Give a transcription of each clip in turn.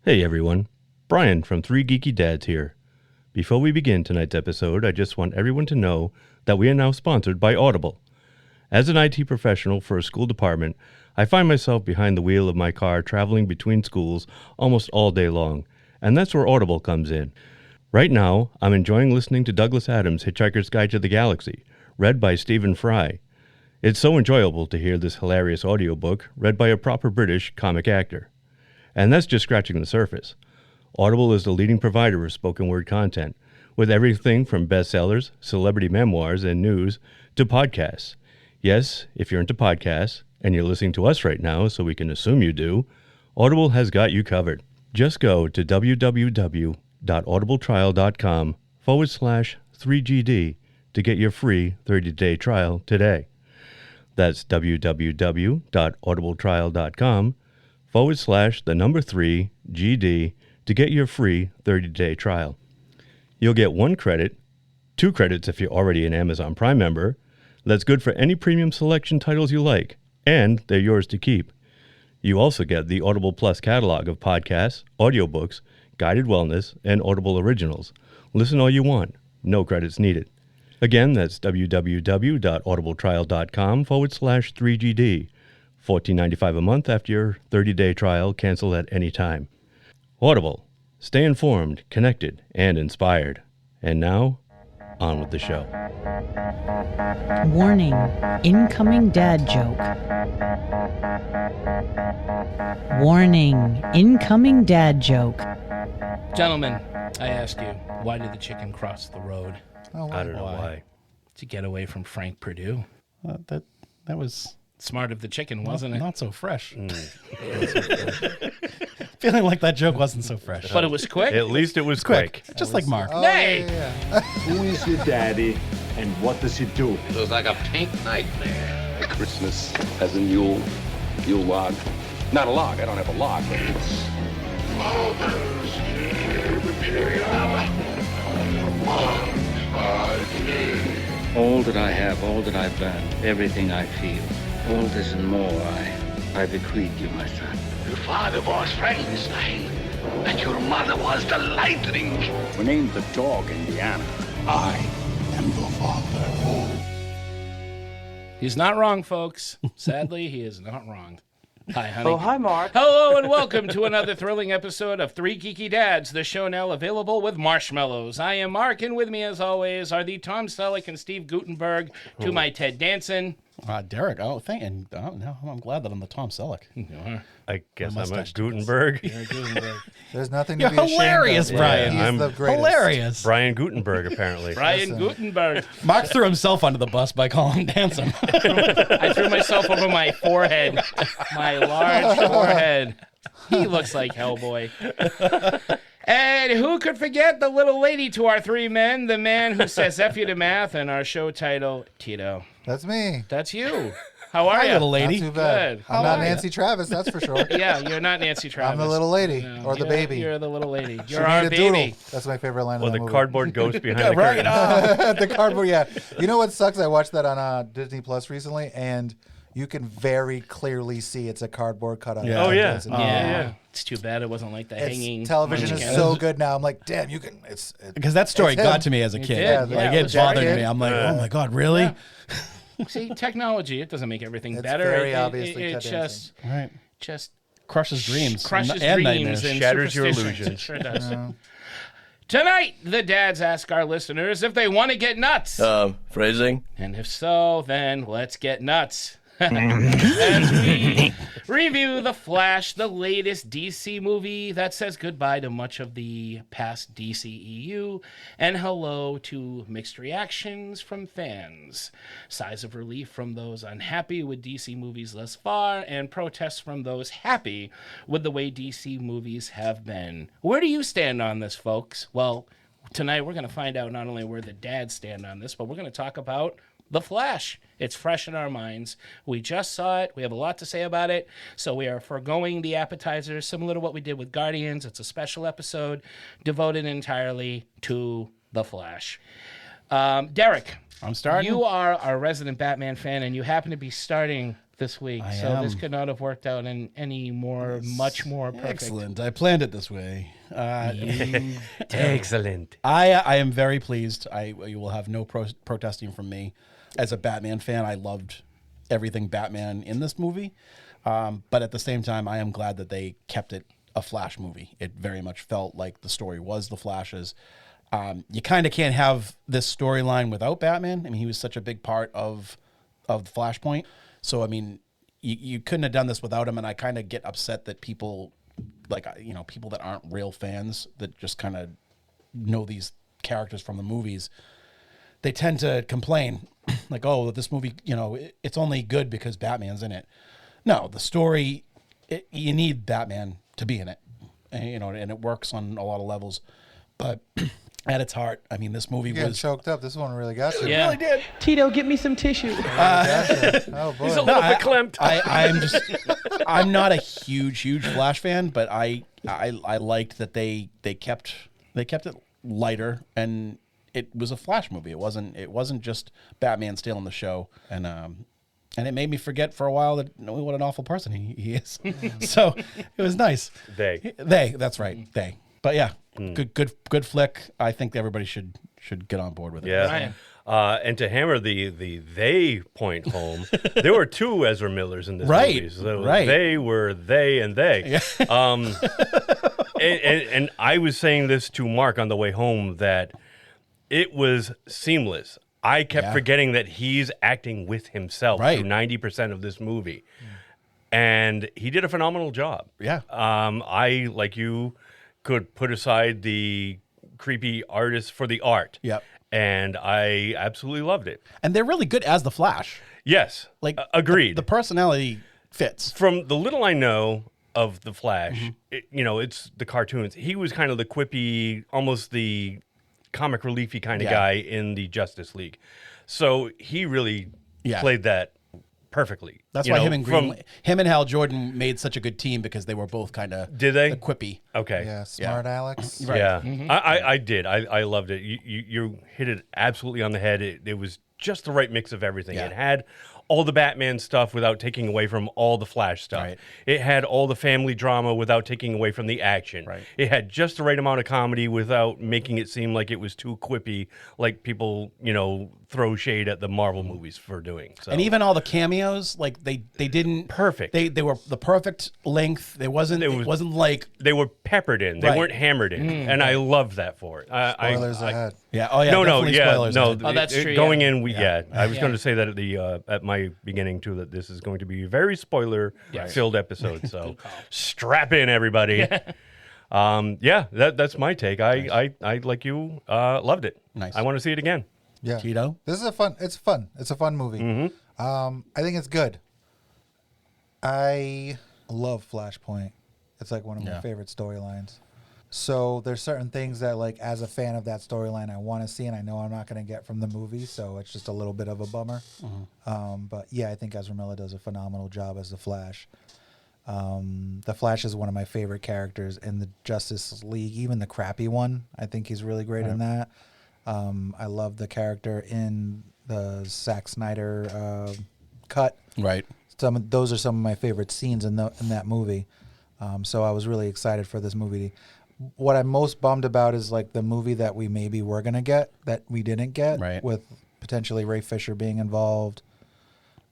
Hey everyone, Brian from 3 Geeky Dads here. Before we begin tonight's episode, I just want everyone to know that we are now sponsored by Audible. As an IT professional for a school department, I find myself behind the wheel of my car traveling between schools almost all day long, and that's where Audible comes in. Right now, I'm enjoying listening to Douglas Adams' Hitchhiker's Guide to the Galaxy, read by Stephen Fry. It's so enjoyable to hear this hilarious audiobook read by a proper British comic actor. And that's just scratching the surface. Audible is the leading provider of spoken word content, with everything from bestsellers, celebrity memoirs, and news to podcasts. Yes, if you're into podcasts, and you're listening to us right now, so we can assume you do, Audible has got you covered. Just go to www.audibletrial.com/3GD to get your free 30-day trial today. That's www.audibletrial.com/3GD to get your free 30-day trial. You'll get 1 credit, 2 credits if you're already an Amazon Prime member. That's good for any premium selection titles you like, and they're yours to keep. You also get the Audible Plus catalog of podcasts, audiobooks, guided wellness, and Audible originals. Listen all you want. No credits needed. Again, that's www.audibletrial.com/3GD. $14.95 a month after your 30-day trial. Cancel at any time. Audible. Stay informed, connected, and inspired. And now, on with the show. Warning, incoming dad joke. Warning, incoming dad joke. Gentlemen, I ask you, why did the chicken cross the road? Oh, I don't know why. To get away from Frank Perdue. That was Smart of the chicken, wasn't it? not so fresh. Feeling like that joke wasn't so fresh. But it was quick. At least it was quick. Just like Mark. Nay! Who is your daddy and what does he do? It was like a pink nightmare. Christmas has a Yule log. Not a log, I don't have a log, but it's... All that I have, all that I've done, everything I feel, all this and more I bequeath you, my son. Your father was Frankenstein, and your mother was the lightning. We named the dog Indiana. I am the father. He's not wrong, folks. Sadly, he is not wrong. Hi, honey. Oh, hi, Mark. Hello, and welcome to another thrilling episode of 3 Geeky Dads, the show now available with marshmallows. I am Mark, and with me, as always, are the Tom Selleck and Steve Gutenberg to my Ted Danson. Derek, now I'm glad that I'm the Tom Selleck. I guess I'm a mustache Gutenberg. You're a Gutenberg. There's nothing to You're be ashamed hilarious, of. Brian. He's I'm the greatest. Hilarious. Brian Gutenberg, apparently. Brian Gutenberg. Mark threw himself under the bus by calling him Danson. I threw myself over my forehead, my large forehead. He looks like Hellboy. And who could forget the little lady to our 3 men, the man who says F you to math, and our show title, Tito. That's me. That's you. How are Hi, you? little lady. Not too bad. Good. I'm How not are ya? Nancy Travis, that's for sure. Yeah, you're not Nancy Travis. I'm the little lady, No, or the you're- baby. You're the little lady. She You're our made a baby. doodle. That's my favorite line Or of the the movie. cardboard ghost behind the Right. curtain. The cardboard, yeah. You know what sucks? I watched that on Disney Plus recently, and you can very clearly see it's a cardboard cutout. Yeah. Oh, yeah. Yeah. It's too bad it wasn't like the It's, hanging. television is munchkin. so good now. I'm like, damn, you can. Because that story It's him. got to me as a kid. did, yeah. Like, It it was bothered very me. good. I'm like, oh my God, really? Yeah. See, technology, it doesn't make everything It's better. very It obviously it Ted just Crushes dreams. crushes and dreams nightmares. and Shatters your superstitions. illusions. It sure does. Tonight, the dads ask our listeners if they want to get nuts. Phrasing? And if so, then let's get nuts. As we review The Flash, the latest DC movie that says goodbye to much of the past DCEU, and hello to mixed reactions from fans, sighs of relief from those unhappy with DC movies thus far, and protests from those happy with the way DC movies have been. Where do you stand on this, folks? Well, tonight we're going to find out not only where the dads stand on this, but we're going to talk about The Flash. It's fresh in our minds. We just saw it. We have a lot to say about it. So we are foregoing the appetizers, similar to what we did with Guardians. It's a special episode devoted entirely to The Flash. Derek. I'm starting. You are our resident Batman fan, and you happen to be starting this week, I so this am. could not have worked out in any more, much more perfect. Excellent. I planned it this way. Excellent. I am very pleased. You will have no protesting from me. As a Batman fan, I loved everything Batman in this movie. But at the same time, I am glad that they kept it a Flash movie. It very much felt like the story was the Flash's. You kind of can't have this storyline without Batman. I mean, he was such a big part of the Flashpoint. So, I mean, you couldn't have done this without him. And I kind of get upset that people, like, people that aren't real fans that just kind of know these characters from the movies, they tend to complain like, oh, this movie, it's only good because Batman's in it. No, the story, you need Batman to be in it, and it works on a lot of levels. But at its heart, I mean, this movie You was choked up. This one really got you. Yeah. really did. Tito, get me some tissue. Oh boy. He's a little bit clamped. I'm not a huge Flash fan, but I liked that they kept it lighter, and it was a Flash movie. It wasn't just Batman stealing the show, and it made me forget for a while what an awful person he is. So it was nice. They. That's right. They. But yeah, good flick. I think everybody should get on board with it. Yeah. And to hammer the they point home, there were two Ezra Millers in this movie. So right. They were they and they. Yeah. And I was saying this to Mark on the way home that it was seamless. I kept forgetting that he's acting with himself through 90% of this movie. And he did a phenomenal job. Yeah. I, like you, could put aside the creepy artist for the art. Yep. And I absolutely loved it. And they're really good as the Flash. Yes. Like agreed. The personality fits. From the little I know of the Flash, it's the cartoons. He was kind of the quippy, almost the comic reliefy kind of guy in the Justice League. So he really played that perfectly. That's why him and Hal Jordan made such a good team, because they were both kind of quippy. Okay. Yeah, smart Alex. Right. Yeah, I did. I loved it. You hit it absolutely on the head. It was just the right mix of everything. Yeah. It had all the Batman stuff without taking away from all the Flash stuff. Right. It had all the family drama without taking away from the action. Right. It had just the right amount of comedy without making it seem like it was too quippy, like people, throw shade at the Marvel movies for doing. So. And even all the cameos, like they didn't perfect. They were the perfect length. It wasn't like they were peppered in. They weren't hammered in, and I loved that for it. Spoilers ahead. Yeah. Oh yeah. Spoilers ahead. Oh, that's true. Going in, I was going to say that at my beginning too, that this is going to be a very spoiler-filled episode. So strap in, everybody. That's my take. I like you, loved it. Nice. I want to see it again. Yeah. Tito? This is It's fun. It's a fun movie. I think it's good. I love Flashpoint. It's like one of my favorite storylines. So there's certain things that, like, as a fan of that storyline, I want to see, and I know I'm not going to get from the movie, so it's just a little bit of a bummer. But yeah, I think Ezra Miller does a phenomenal job as the Flash. The Flash is one of my favorite characters in the Justice League, even the crappy one. I think he's really great in that. I love the character in the Zack Snyder cut. Right. Those are some of my favorite scenes in that movie. So I was really excited for this movie. What I'm most bummed about is like the movie that we maybe were gonna get that we didn't get, with potentially Ray Fisher being involved,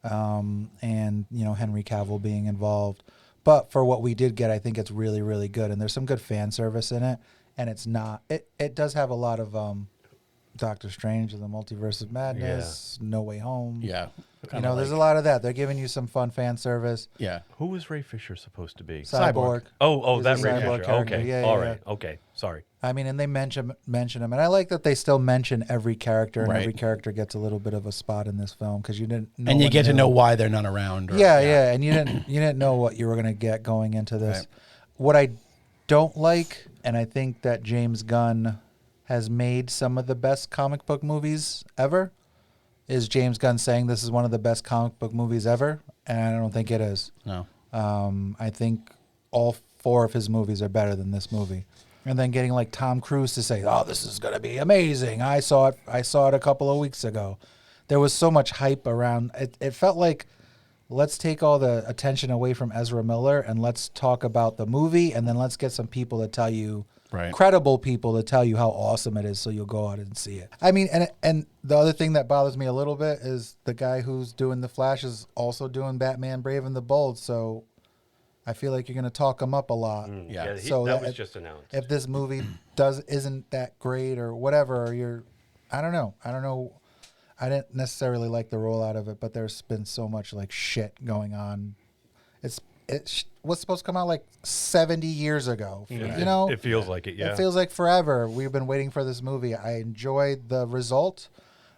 and Henry Cavill being involved. But for what we did get, I think it's really, really good, and there's some good fan service in it. And it's not. It does have a lot of Doctor Strange and the Multiverse of Madness, No Way Home. Yeah. There's a lot of that. They're giving you some fun fan service. Yeah. Who was Ray Fisher supposed to be? Cyborg. Oh, He's that a Ray cyborg Fisher. character. Okay. Yeah, All yeah, right. Okay. Sorry. I mean, and they mention him, and I like that they still mention every character, and every character gets a little bit of a spot in this film, because you didn't. And you get to know why they're not around. Yeah, and you didn't know what you were gonna get going into this. Right. What I don't like, and I think that James Gunn has made some of the best comic book movies ever, is James Gunn saying this is one of the best comic book movies ever, and I don't think it is. No. I think all 4 of his movies are better than this movie. And then getting like Tom Cruise to say, "Oh, this is going to be amazing. I saw it a couple of weeks ago." There was so much hype around it. It felt like let's take all the attention away from Ezra Miller and let's talk about the movie, and then let's get some people to tell you, credible people to tell you how awesome it is, so you'll go out and see it. I mean, and the other thing that bothers me a little bit is the guy who's doing the Flash is also doing Batman Brave and the Bold, so I feel like you're going to talk him up a lot. So that was just announced. If this movie isn't that great or whatever, or I don't know. I didn't necessarily like the rollout of it, but there's been so much like shit going on. It was supposed to come out like 70 years ago. You know, it feels like it. Yeah, it feels like forever. We've been waiting for this movie. I enjoyed the result,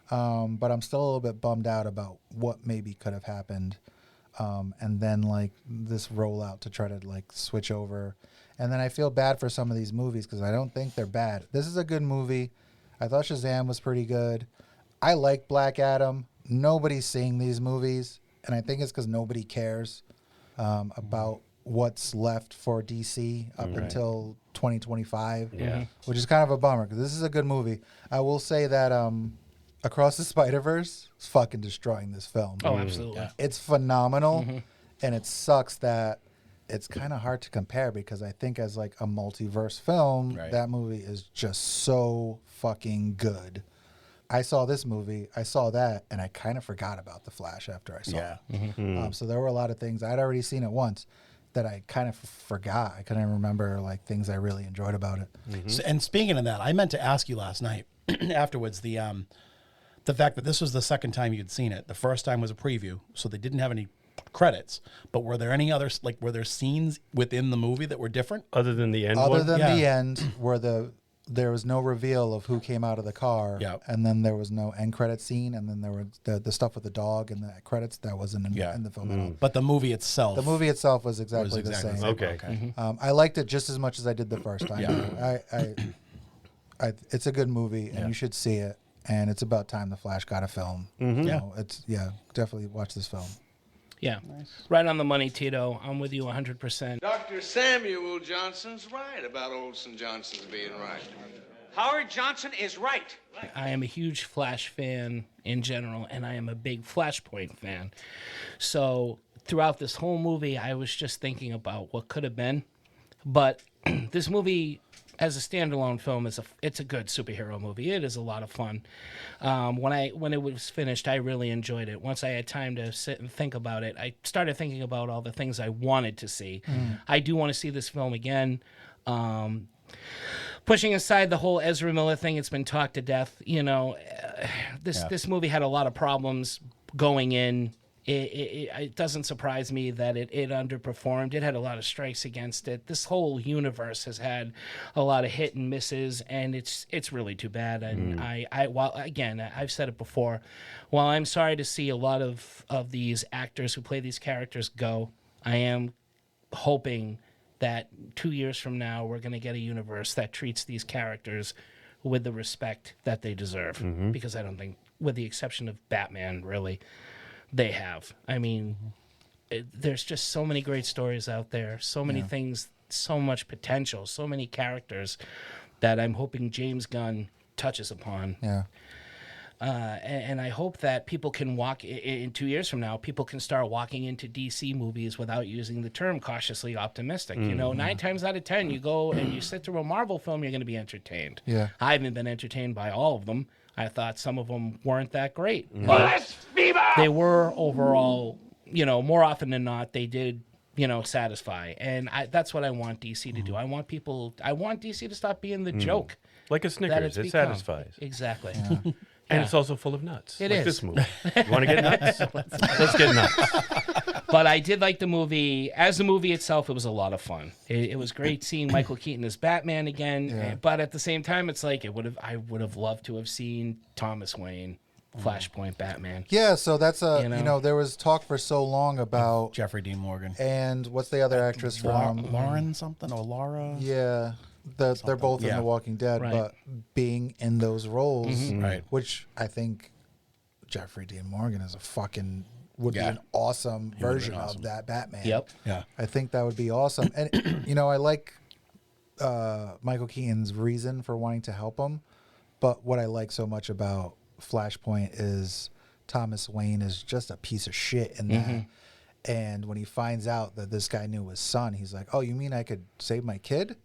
but I'm still a little bit bummed out about what maybe could have happened. And then like this rollout to try to like switch over, and then I feel bad for some of these movies because I don't think they're bad. This is a good movie. I thought Shazam was pretty good. I like Black Adam. Nobody's seeing these movies, and I think it's because nobody cares about what's left for DC up until 2025, which is kind of a bummer because this is a good movie. I will say that Across the Spider-Verse is fucking destroying this film. Oh, absolutely. Yeah. It's phenomenal, and it sucks that it's kind of hard to compare because I think as like a multiverse film, that movie is just so fucking good. I saw this movie, I saw that, and I kind of forgot about The Flash after I saw it. So there were a lot of things. I'd already seen it once that I kind of forgot. I couldn't remember like things I really enjoyed about it. So, and speaking of that, I meant to ask you last night afterwards the fact that this was the second time you'd seen it. The first time was a preview, so they didn't have any credits. But were there any other were there scenes within the movie that were different other than the end? The end, where there was no reveal of who came out of the car, and then there was no end credit scene, and then there were the stuff with the dog and the credits that wasn't in the film at all. But the movie itself was exactly the same. Okay. I liked it just as much as I did the first time. It's a good movie, and you should see it. And it's about time the Flash got a film. You know, definitely watch this film. Yeah, right on the money, Tito. I'm with you 100%. Dr. Samuel Johnson's right about Olsen Johnson's being right. Howard Johnson is right. I am a huge Flash fan in general, and I am a big Flashpoint fan. So throughout this whole movie, I was just thinking about what could have been. But this movie, as a standalone film, it's a good superhero movie. It is a lot of fun. When it was finished, I really enjoyed it. Once I had time to sit and think about it, I started thinking about all the things I wanted to see. I do want to see this film again. Pushing aside the whole Ezra Miller thing, it's been talked to death. You know, this movie had a lot of problems going in. It doesn't surprise me that it underperformed. It had a lot of strikes against it. This whole universe has had a lot of hit and misses, and it's really too bad. And I've said it before. While I'm sorry to see a lot of these actors who play these characters go, I am hoping that 2 years from now we're going to get a universe that treats these characters with the respect that they deserve. Because I don't think, with the exception of Batman, really, they have. I mean, there's just so many great stories out there, so many things, so much potential, so many characters that I'm hoping James Gunn touches upon. And I hope that people can walk in 2 years from now, people can start walking into DC movies without using the term cautiously optimistic. You know, 9 times out of 10, you go and you sit through a Marvel film, you're going to be entertained. I haven't been entertained by all of them. I thought some of them weren't that great. But they were overall, you know, more often than not, they did, you know, satisfy. And that's what I want DC to do. I want DC to stop being the joke. Like a Snickers, it satisfies. Exactly. And it's also full of nuts. It like is. This movie. You want to get nuts? Let's get nuts. But I did like the movie. As the movie itself, it was a lot of fun. It was great seeing Michael Keaton as Batman again. But at the same time, it's like I would have loved to have seen Thomas Wayne, Flashpoint Batman. Yeah, so that's you know, there was talk for so long about Jeffrey Dean Morgan. And what's the other actress from Lauren something or Laura? Yeah. They're both in The Walking Dead, but being in those roles, which I think Jeffrey Dean Morgan is would be an awesome version of that Batman. Yeah. I think that would be awesome. And, you know, I like Michael Keaton's reason for wanting to help him, but what I like so much about Flashpoint is Thomas Wayne is just a piece of shit in that. And when he finds out that this guy knew his son, he's like, "Oh, you mean I could save my kid?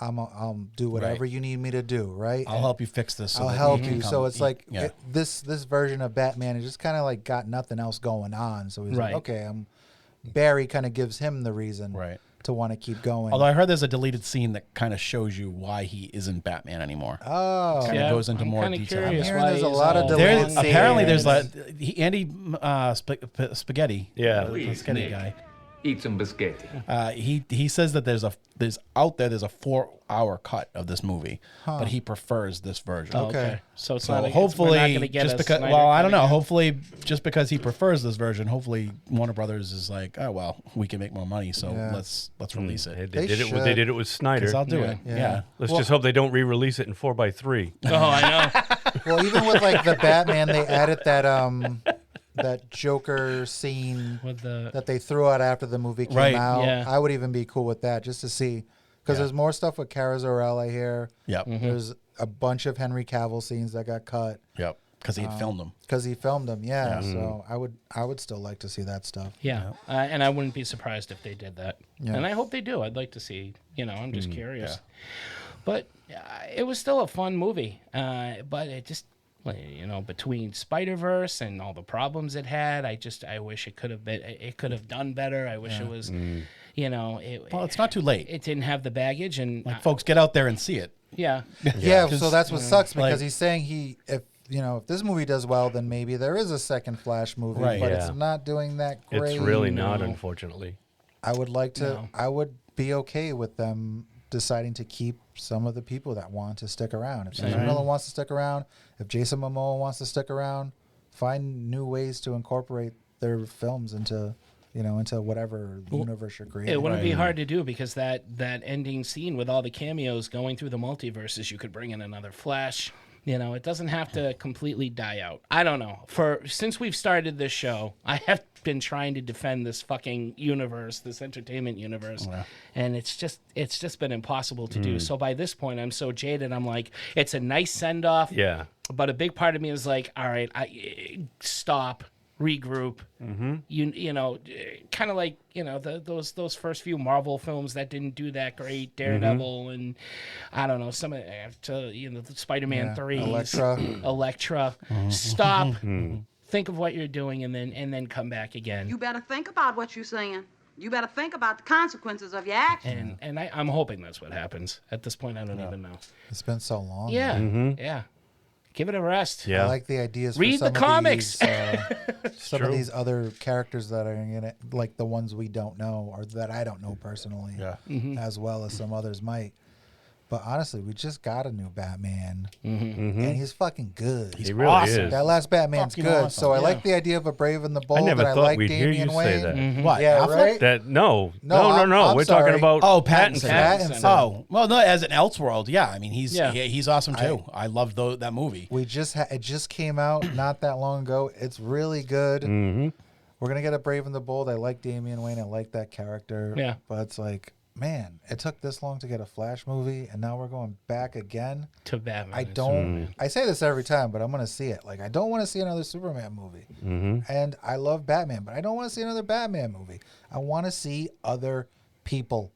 I'll do whatever you need me to do, right? I'll help you fix this. I'll help you." So it's like this version of Batman is just kind of like got nothing else going on. So he's like, "Okay, Barry kind of gives him the reason to want to keep going." Although I heard there's a deleted scene that kind of shows you why he isn't Batman anymore. Oh, kind of goes into more detail. I'm hearing there's a lot of deleted scenes. Apparently, there's like Andy Spaghetti. Yeah, the spaghetti guy. Eat some biscotti. He says that there's a 4-hour cut of this movie, but he prefers this version. Okay. So it's So not hopefully, we're not gonna get just a because, Snyder well, I cut don't know. again. Hopefully, just because he prefers this version, hopefully Warner Brothers is like, oh well, we can make more money, so let's release it. They did it with Snyder. 'Cause I'll do it. Yeah. Let's just hope they don't re-release it in 4x3. Oh, I know. Well, even with like the Batman, they added that Joker scene With the- that they threw out after the movie came Right, out. yeah. I would even be cool with that just to see, because there's more stuff with Cara Zor-El, I hear. Yep. There's a bunch of Henry Cavill scenes that got cut Yep. Because he had filmed them. because he filmed them. Yeah, so I would still like to see that stuff. Yeah, and I wouldn't be surprised if they did that. Yeah. And I hope they do. I'd like to see. I'm just curious. But it was still a fun movie. But it just, between Spider-Verse and all the problems it had, I wish it could have done better. I wish it was, Well, it's not too late. It didn't have the baggage, and Folks, get out there and see it. yeah. Yeah, so that's what sucks because like- he's saying if this movie does well, then maybe there is a second Flash movie, Right. but Yeah. it's not doing that great. It's really not, unfortunately. I would like to. No. I would be okay with them deciding to keep some of the people that want to stick around. If Ezra Miller wants to stick around, if Jason Momoa wants to stick around, find new ways to incorporate their films into whatever universe you're creating. It wouldn't be hard to do because that ending scene with all the cameos going through the multiverses, you could bring in another Flash. It doesn't have to completely die out. I don't know. Since we've started this show, I have been trying to defend this fucking universe, this entertainment universe, and it's just been impossible to do. So by this point, I'm so jaded. I'm like, it's a nice send off. Yeah. But a big part of me is like, all right, stop. Regroup, kind of like those first few Marvel films that didn't do that great, Daredevil, and I don't know some of the Spider-Man 3, Elektra. Stop, think of what you're doing, and then come back again. You better think about what you're saying. You better think about the consequences of your actions. And I'm hoping that's what happens. At this point, I don't even know. It's been so long. Yeah, yeah. Give it a rest. Yeah. I like the ideas. Read for some the comics. Some of these other characters that are in it, like the ones we don't know or that I don't know personally, as well as some others might. But honestly, we just got a new Batman, and he's fucking good. He really awesome. is. That last Batman's Fucking good. awesome, So I like the idea of a Brave and the Bold. I never and thought I like we'd hear Damian you Wayne. say that. What? Yeah, Affleck? right. That no. I'm We're sorry. talking about Pattinson. Pattinson. Oh, well, no, as an Elseworld, yeah. I mean, he's Yeah. he's awesome too. I love that movie. We just it just came out not that long ago. It's really good. We're gonna get a Brave and the Bold. I like Damian Wayne. I like that character. Yeah. But it's like, man, it took this long to get a Flash movie, and now we're going back again. To Batman. I don't. I say this every time, but I'm gonna see it. Like, I don't want to see another Superman movie. And I love Batman, but I don't want to see another Batman movie. I want to see other people.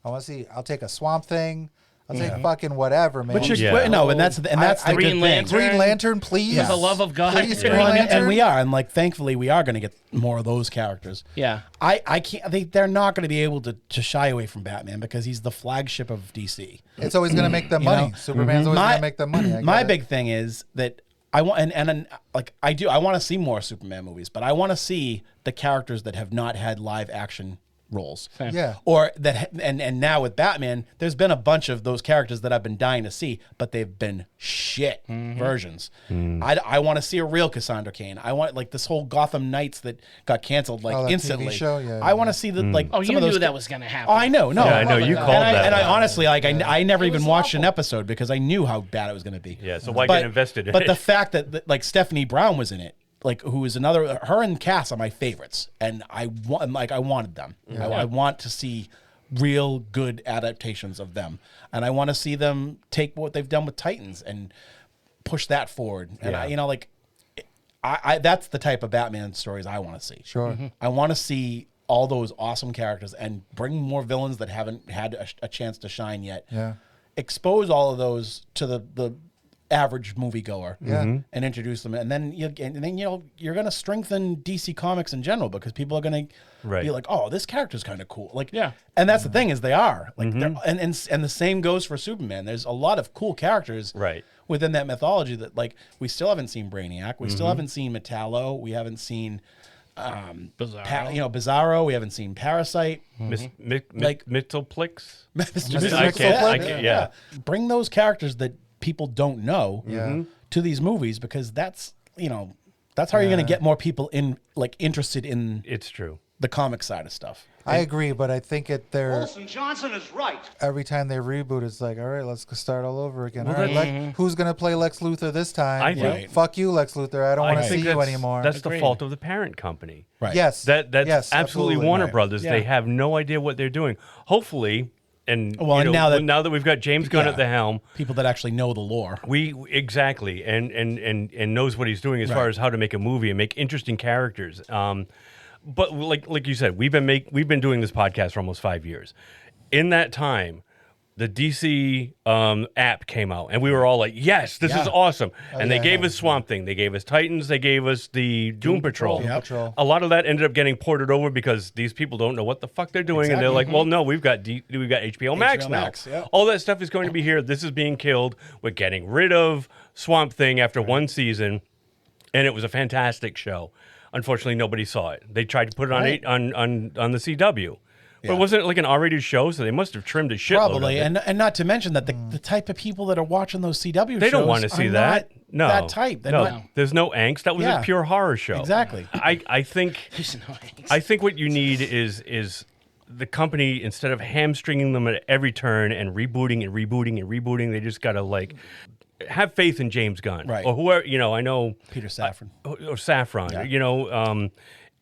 I want to see. I'll take a Swamp Thing. I'll take fucking whatever, man. But you're Yeah. no, and that's the Green good Lantern. thing. Green Lantern, please. For the love of God. Please, Green Well, and Lantern. we are, and like, thankfully, we are going to get more of those characters. Yeah. I can't. They're not going to be able to shy away from Batman because he's the flagship of DC. It's always gonna make them money. Superman's always gonna make them money. I My get it. big thing is that I want, and like I want to see more Superman movies, but I want to see the characters that have not had live action roles. Yeah. Or that, and now with Batman, there's been a bunch of those characters that I've been dying to see, but they've been shit versions. I want to see a real Cassandra Cain. I want like this whole Gotham Knights that got canceled like that TV instantly. show? Yeah, I want to see the like. Oh, some you of those knew that was going to happen. Oh, I know. No, Yeah, I know. You called that. And I one. honestly, like, I never It even was watched an awful. episode because I knew how bad it was going to be. Yeah, so why get invested in But it? the fact that like Stephanie Brown was in it, like who is another, her and Cass are my favorites, and I wanted them. I want to see real good adaptations of them, and I want to see them take what they've done with Titans and push that forward. And Yeah. that's the type of Batman stories I want to see. Sure. I want to see all those awesome characters and bring more villains that haven't had a chance to shine yet. Yeah. Expose all of those to the average moviegoer. Yeah. And introduce them, and then you're going to strengthen DC Comics in general because people are going to be like, oh, this character's kind of cool. Like, and that's the thing is they are like, and the same goes for Superman. There's a lot of cool characters within that mythology that like we still haven't seen Brainiac, we still haven't seen Metallo, we haven't seen Bizarro. Bizarro. We haven't seen Parasite. Mittelplix. Yeah. Bring those characters that people don't know to these movies because that's how you're going to get more people interested in. It's true. The comic side of stuff. I agree, but I think Olsen Johnson is right. Every time they reboot, it's like, all right, let's start all over again. All right, who's going to play Lex Luthor this time? I think, fuck you, Lex Luthor. I don't want to see you anymore. That's the fault of the parent company. Right. Yes. That's absolutely Warner Brothers. They have no idea what they're doing. Hopefully, and now that we've got James Gunn at the helm, people that actually know the lore, exactly and knows what he's doing as far as how to make a movie and make interesting characters. But like you said, we've been doing this podcast for almost 5 years. In that time, the DC app came out, and we were all like, "Yes, this is awesome!" And they gave us Swamp Thing, they gave us Titans, they gave us the Doom Patrol. A lot of that ended up getting ported over because these people don't know what the fuck they're doing, and they're like, "Well, no, we've got HBO Max now. All that stuff is going to be here. This is being killed. We're getting rid of Swamp Thing after one season, and it was a fantastic show." Unfortunately, nobody saw it. They tried to put it on the CW. But it wasn't like an R-rated show, so they must have trimmed a shitload Probably, of it. and not to mention that the type of people that are watching those CW shows, they don't want to see that. No, that type. There's no angst. That was a pure horror show. Exactly. I think. There's no angst. I think what you need is the company, instead of hamstringing them at every turn and rebooting, they just gotta have faith in James Gunn, or whoever. I know Peter Safran or Safran.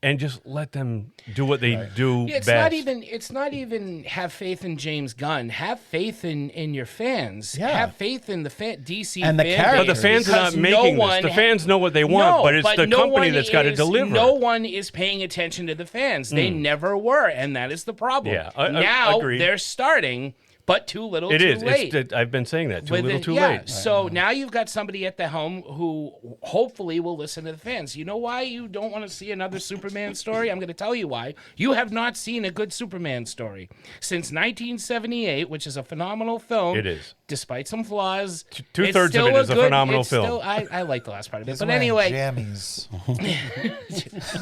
And just let them do what they do it's best. It's not even have faith in James Gunn. Have faith in your fans. Yeah. Have faith in the DC and the characters. But the fans are not making this. The fans know what they want, but it's the company that's got to deliver. No one is paying attention to the fans. They never were, and that is the problem. Yeah, now agreed. They're starting. But too little, too late. I've been saying that. Too little, too late. So now you've got somebody at the helm who hopefully will listen to the fans. You know why you don't want to see another Superman story? I'm going to tell you why. You have not seen a good Superman story since 1978, which is a phenomenal film. It is. Despite some flaws. Two-thirds of it is a phenomenal film. I like the last part of it. But anyway. Jammies.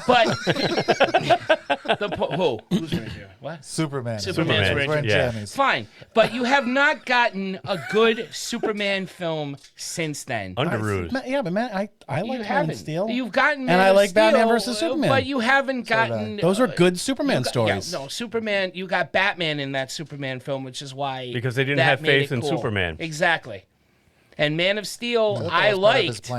But who's wearing jammies? What? Superman's wearing jammies. Fine. But you have not gotten a good Superman film since then. Underoos. Yeah, but man, I like Man of Steel. You've gotten Man and I like Steel, Batman versus Superman. But you haven't gotten... Those are good Superman stories. Yeah, no, Superman, you got Batman in that Superman film, which is why... Because they didn't have faith in Superman. Exactly. And Man of Steel, I liked.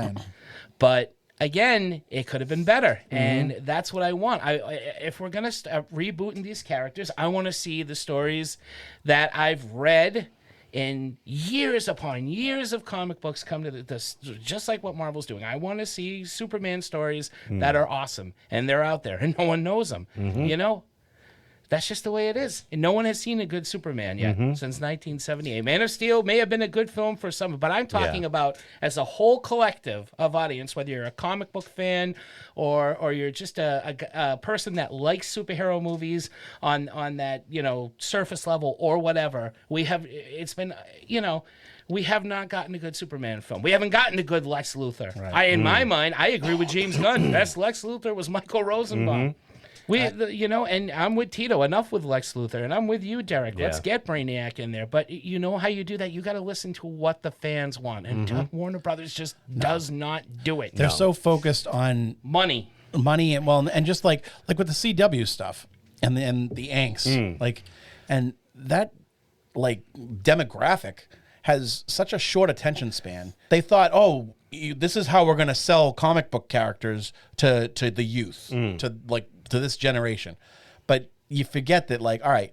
But... Again, it could have been better, and that's what I want. If we're gonna rebooting these characters, I want to see the stories that I've read in years upon years of comic books come to this, just like what Marvel's doing. I want to see Superman stories that are awesome, and they're out there, and no one knows them. That's just the way it is. And no one has seen a good Superman yet since 1978. Man of Steel may have been a good film for some, but I'm talking about as a whole collective of audience, whether you're a comic book fan or you're just a person that likes superhero movies on that, surface level or whatever. We have not gotten a good Superman film. We haven't gotten a good Lex Luthor. Right. In my mind, I agree with James Gunn. Best Lex Luthor was Michael Rosenbaum. And I'm with Tito. Enough with Lex Luthor, and I'm with you, Derek. Let's get Brainiac in there. But you know how you do that? You got to listen to what the fans want, and Warner Brothers just does not do it. They're so focused on money, and just like with the CW stuff and the angst, and that demographic has such a short attention span. They thought, this is how we're going to sell comic book characters to the youth, to this generation. But you forget that, all right,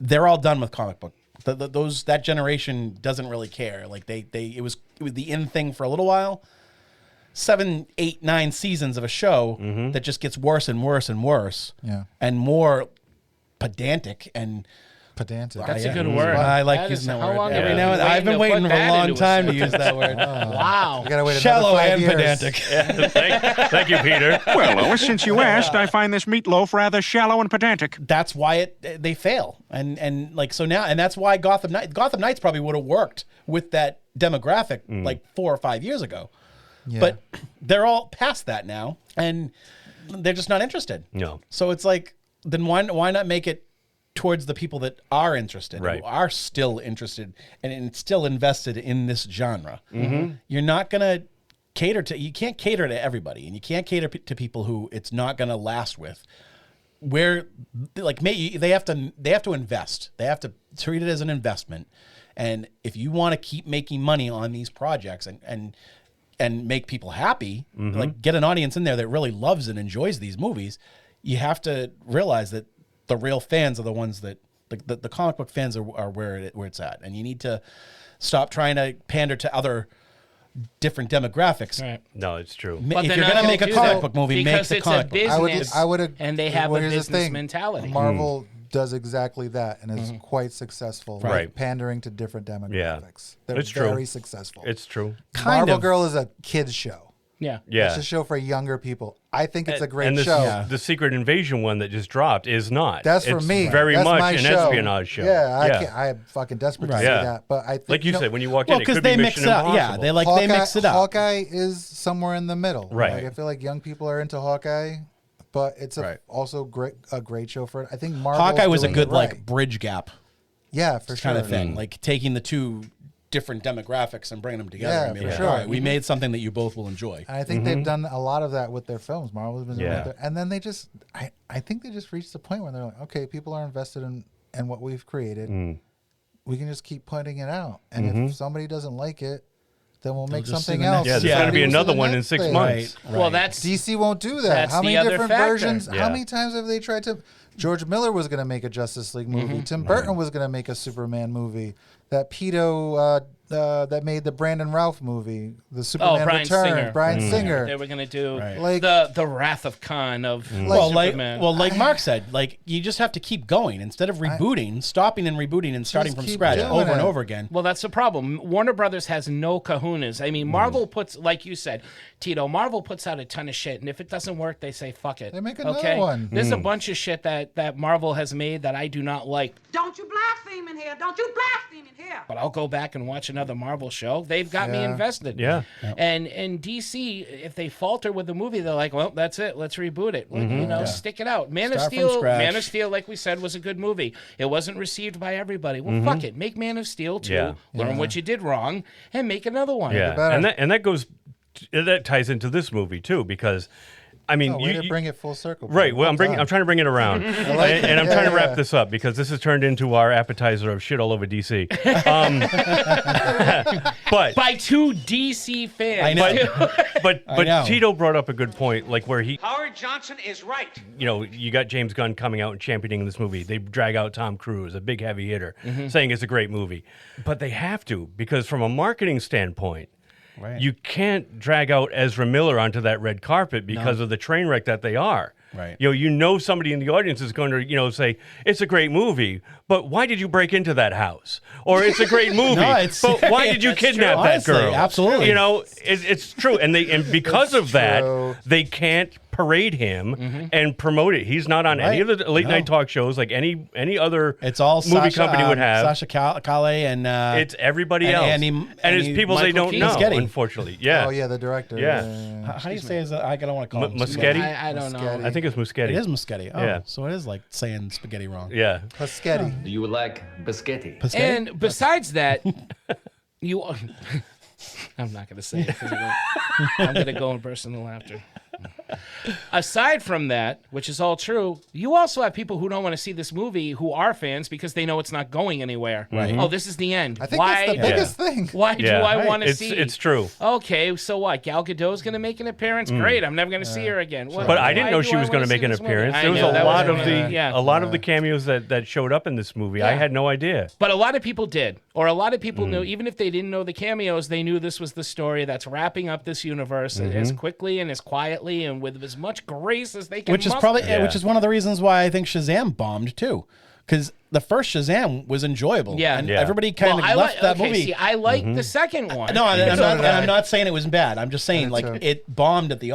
they're all done with comic book. That generation doesn't really care. It was the in thing for a little while, 7, 8, 9 seasons of a show that just gets worse and worse and worse, and more pedantic and. That's a good word. I like that using that how word. Long Every now and I've been waiting for a long time to use that word. Wow. You gotta wait Shallow another 5 and years. pedantic. Thank you, Peter. Well, Lois, since you asked, I find this meatloaf rather shallow and pedantic. That's why they fail, and like so now, and that's why Gotham Knights probably would have worked with that demographic like 4 or 5 years ago, but they're all past that now, and they're just not interested. No. So it's like, then why not make it towards the people that are interested, Right. who are still interested and still invested in this genre. You're not gonna you can't cater to everybody, and you can't cater to people who it's not gonna last with. Where like they have to invest. They have to treat it as an investment, and if you want to keep making money on these projects and make people happy, like get an audience in there that really loves and enjoys these movies, you have to realize that the real fans are the ones that the comic book fans are where it's at, and you need to stop trying to pander to other different demographics. Right. No, it's true. But If they're you're not gonna make a do comic that book movie, make because the it's comic a book. business, I would, and they have a here's the business thing. mentality. Marvel does exactly that and is quite successful, Right. pandering to different demographics. They're It's true. very successful. It's true. Marvel Girl is a kids show. Yeah. It's a show for younger people. I think it's a great and show. The Secret Invasion one that just dropped is not. That's for It's me. very That's much my an show. espionage show. Yeah, I'm fucking desperate to see that. But I think, like you said, when you walk well, in, it because could they be mix Mission it up. Impossible. Yeah, they mix it up. Hawkeye is somewhere in the middle. Right. Like, I feel like young people are into Hawkeye, but it's also a great show for it. I think Marvel. Hawkeye was a good like bridge gap. Yeah, for sure. Kind of thing, like taking the two different demographics and bringing them together. Yeah, and be for like, sure. all right, we made something that you both will enjoy. And I think they've done a lot of that with their films. Marvel's been doing that. And then I think they just reached the point where they're like, okay, people are invested in what we've created. We can just keep putting it out. And if somebody doesn't like it, then we'll make something else. Yeah, there's going to be another one in 6 months. Right. Well, that's DC won't do that. that's How many the other different factor. versions? Yeah. How many times have they tried to? George Miller was going to make a Justice League movie. Tim Burton was going to make a Superman movie. That Pito that made the Brandon Routh movie, the Superman Brian Return. Singer. Brian Singer. They were going to do Like the Wrath of Khan of Superman. like Mark said, like you just have to keep going instead of rebooting, stopping and rebooting and starting from keep scratch doing over and it. over again. Well, that's the problem. Warner Brothers has no kahunas. I mean, Marvel puts, like you said, Tito, Marvel puts out a ton of shit, and if it doesn't work, they say, fuck it. They make another one. There's a bunch of shit that Marvel has made that I do not like, Don't you blaspheme in here. Don't you blaspheme in here. but I'll go back and watch another Marvel show. They've got me invested. Yeah. And DC, if they falter with the movie, they're like, well, that's it. Let's reboot it. You know, stick it out. Man Start of from Steel, scratch. like we said, was a good movie. It wasn't received by everybody. Well, fuck it. Make Man of Steel 2, learn what you did wrong, and make another one. Yeah, and that goes, that ties into this movie too, because I mean, way to bring it full circle. Right. Well, I'm trying to bring it around, and I'm trying to wrap this up because this has turned into our appetizer of shit all over DC. But by two DC fans. I know. but I know. Tito brought up a good point, like where he, Howard Johnson is right. you know, you got James Gunn coming out and championing this movie. They drag out Tom Cruise, a big heavy hitter, saying it's a great movie, but they have to because from a marketing standpoint. Right. You can't drag out Ezra Miller onto that red carpet because of the train wreck that they are. Right. You know somebody in the audience is going to, say, it's a great movie, but why did you break into that house? Or it's a great movie, but why did you kidnap that Honestly, girl? absolutely. It's true. And because of that, they can't parade him and promote it. He's not on any of the late night talk shows like any other It's all movie Sasha, company would have. Sasha Calais and It's everybody else. and it's people they don't know, Muschietti. unfortunately. Yeah. Oh yeah, the director. Yeah. How do you say his? I don't want to call him Muschietti? I don't know. I think it's Muschietti. It is Muschietti. Oh, Yeah. so it is like saying spaghetti wrong. Yeah. Paschetti. Do you like biscotti? And besides that, you. I'm not going to say it. I'm going to go and burst into laughter. Aside from that, which is all true, you also have people who don't want to see this movie who are fans because they know it's not going anywhere. Right. Oh, this is the end. I think that's the biggest thing. Why do I want to It's- see? it's true. Okay, so what? Gal Gadot's going to make an appearance? Great. I'm never going to see her again. But I didn't know she was going to make an appearance. There was a lot of the cameos that showed up in this movie. I had no idea. But a lot of people did, or a lot of people knew, even if they didn't know the cameos, they knew this was the story that's wrapping up this universe as quickly and as quietly and with as much grace as they can. Which is which is one of the reasons why I think Shazam bombed too, because the first Shazam was enjoyable. And everybody kind of left that movie. See, I like the second one. No, I'm not saying it was bad. I'm just saying it bombed at the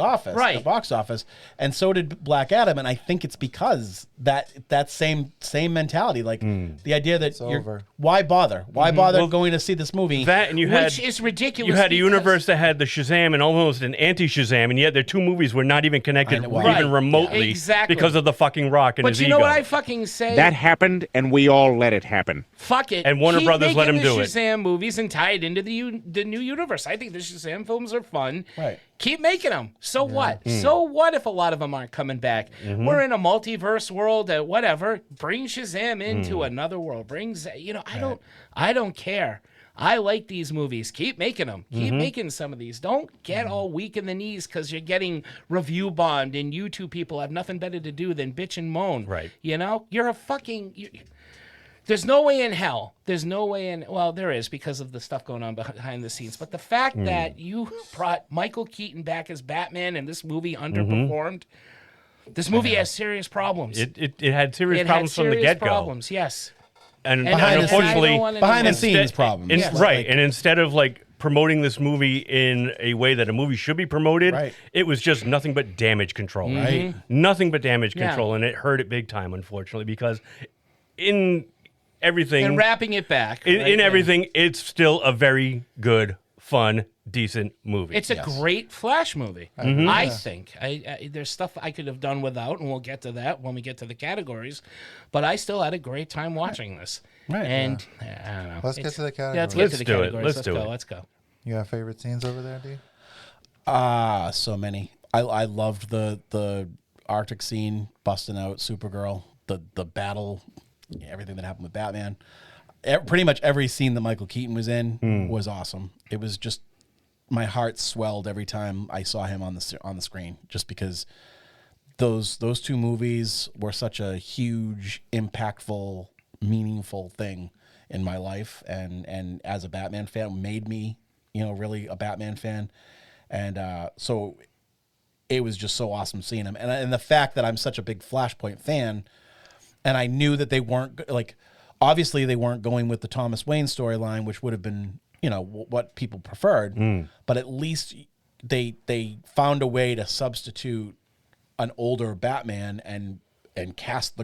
box office, and so did Black Adam. And I think it's because that same mentality, like the idea that why bother? Why bother going to see this movie? That and which is ridiculous. You had a universe that had the Shazam and almost an anti-Shazam, and yet their two movies were not even connected even remotely because of the fucking Rock and his ego. But you know what I fucking say? That happened, and we all let it happen. Fuck it. And Warner Brothers let him do it. Shazam movies and tie it into the new universe. I think the Shazam films are fun. Right. Keep making them. So what? So what if a lot of them aren't coming back? We're in a multiverse world. Whatever. Bring Shazam into another world. I don't care. I like these movies. Keep making them. Keep making some of these. Don't get all weak in the knees because you're getting review bombed and you two people have nothing better to do than bitch and moan. Right. You know? You're a fucking... There's no way in hell. There's no way in... Well, there is because of the stuff going on behind the scenes. But the fact that you brought Michael Keaton back as Batman and this movie underperformed... This movie has serious problems. It had serious problems from the get-go. Problems, yes. And unfortunately... Behind the scenes problems. Right. And instead of promoting this movie in a way that a movie should be promoted, it was just nothing but damage control. Right. Nothing but damage control. And it hurt it big time, unfortunately, because in... everything and wrapping it back in everything, it's still a very good, fun, decent movie. It's a great Flash movie. I think there's stuff I could have done without, and we'll get to that when we get to the categories. But I still had a great time watching this. Right. And I don't know. Let's get to the categories. Yeah, let's get to the categories. Let's go. You got favorite scenes over there, D? So many. I loved the Arctic scene, busting out Supergirl, the battle. Everything that happened with Batman, pretty much every scene that Michael Keaton was in was awesome. It was just my heart swelled every time I saw him on the screen, just because those two movies were such a huge, impactful, meaningful thing in my life, and as a Batman fan, made me really a Batman fan, and so it was just so awesome seeing him, and the fact that I'm such a big Flashpoint fan. And I knew that they weren't obviously they weren't going with the Thomas Wayne storyline, which would have been, what people preferred. But at least they found a way to substitute an older Batman and cast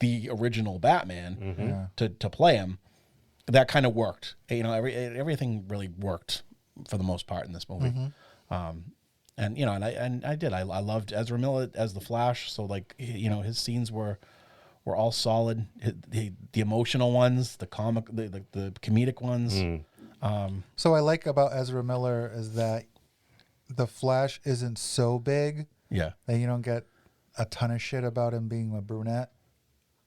the original Batman to play him. That kind of worked. Everything really worked for the most part in this movie. And I did. I loved Ezra Miller as the Flash. So his scenes were all solid. The emotional ones, the comic, the comedic ones. So I like about Ezra Miller is that the Flash isn't so big that you don't get a ton of shit about him being a brunette.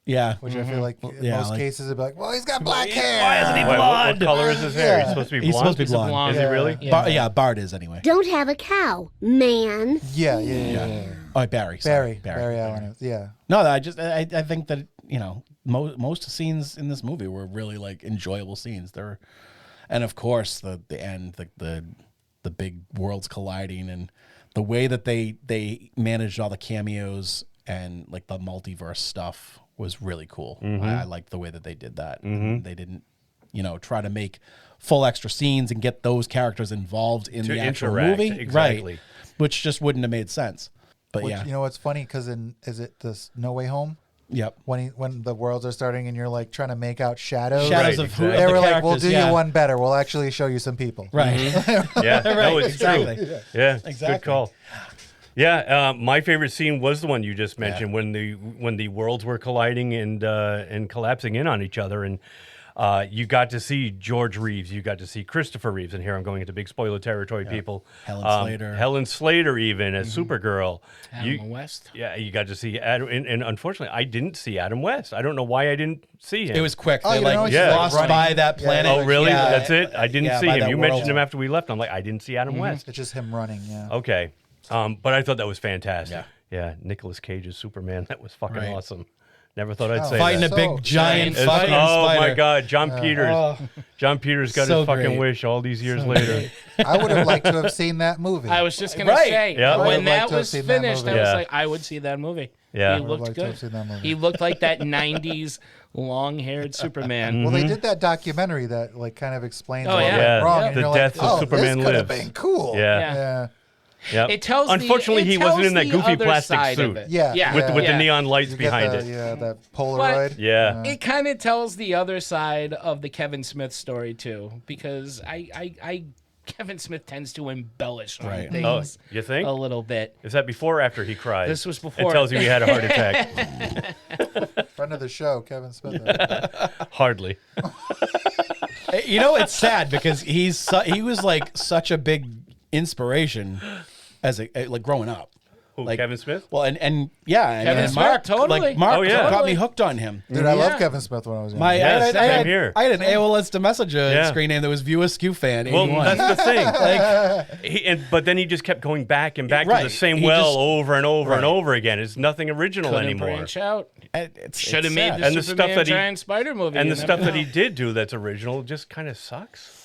Yeah. Which I feel like in most cases it'd be like, well, he's got black hair. Why isn't he blonde? What color is his hair? He's supposed to be blonde. He's supposed to be blonde. Is he really? Yeah. Bart is anyway. Don't have a cow, man. Yeah. Oh, Barry Allen. Yeah. No, I think that most scenes in this movie were really enjoyable scenes. And of course the end, the big worlds colliding, and the way that they managed all the cameos and the multiverse stuff was really cool. I liked the way that they did that. They didn't try to make full extra scenes and get those characters involved in the actual movie, exactly. right? Which just wouldn't have made sense. But you know what's funny, because is it this No Way Home? Yep. When the worlds are starting and you're trying to make out shadows of who they the were like, we'll do you one better. We'll actually show you some people. Right. Yeah. No, it's exactly. true. Yeah. Exactly. Good call. Yeah, my favorite scene was the one you just mentioned when the worlds were colliding and collapsing in on each other, and You got to see George Reeves. You got to see Christopher Reeves. And here I'm going into big spoiler territory, people. Helen Slater even as Supergirl. Adam West. Yeah, you got to see Adam. And unfortunately, I didn't see Adam West. I don't know why I didn't see him. It was quick. Oh, They lost by that planet. Oh, really? Yeah. That's it? I didn't see by him. that You world. mentioned him after we left. I'm like, I didn't see Adam West. It's just him running. Yeah. Okay. But I thought that was fantastic. Yeah. Nicolas Cage's Superman. That was fucking awesome. Never thought I'd say Fighting that. a big giant Oh fucking spider. my God, John Peters. John Peters got So his fucking great. wish all these years later. I would have liked to have seen that movie. I was just gonna say Yeah. when that to have was seen that finished, I movie. was Yeah. like, I would see that movie. Yeah. He I would looked like to have good. seen that movie. He looked like that '90s long-haired Superman. Well, they did that documentary that like kind of explains Oh, all yeah. that Yeah. wrong. Yeah. And The you're Death like, of oh, Superman this could have Lives. been cool. Yeah. Yeah. Yep. It tells. Unfortunately, he wasn't in that the goofy other plastic side suit. of it. Yeah. yeah. With yeah. the neon lights You get behind the, it. Yeah, that Polaroid. Yeah. It kind of tells the other side of the Kevin Smith story too, because I Kevin Smith tends to embellish on things Oh, you think? a little bit. Is that before or after he cried? This was before. It tells you he had a heart attack. Friend of the show, Kevin Smith. Hardly. You know, it's sad because he was like such a big inspiration as like growing up. Who, Like Kevin Smith? Well, and yeah, Kevin and Smith, Mark totally. Like Mark Oh, yeah. got me hooked on him. Dude, I Yeah. love Kevin Smith when I was young. My Yes, I had same here. I had an AOL Instant Messenger Yeah. screen name that was View Askew Fan. Well, 81. that's the thing. But then he just kept going back and back to the Right. same He well just- over and over and Right. over again. It's nothing original Couldn't anymore. branch out. It's Should have sad. made the And the Superman stuff that he- giant spider movie. And you the never stuff that know. he did do that's original just kind of sucks.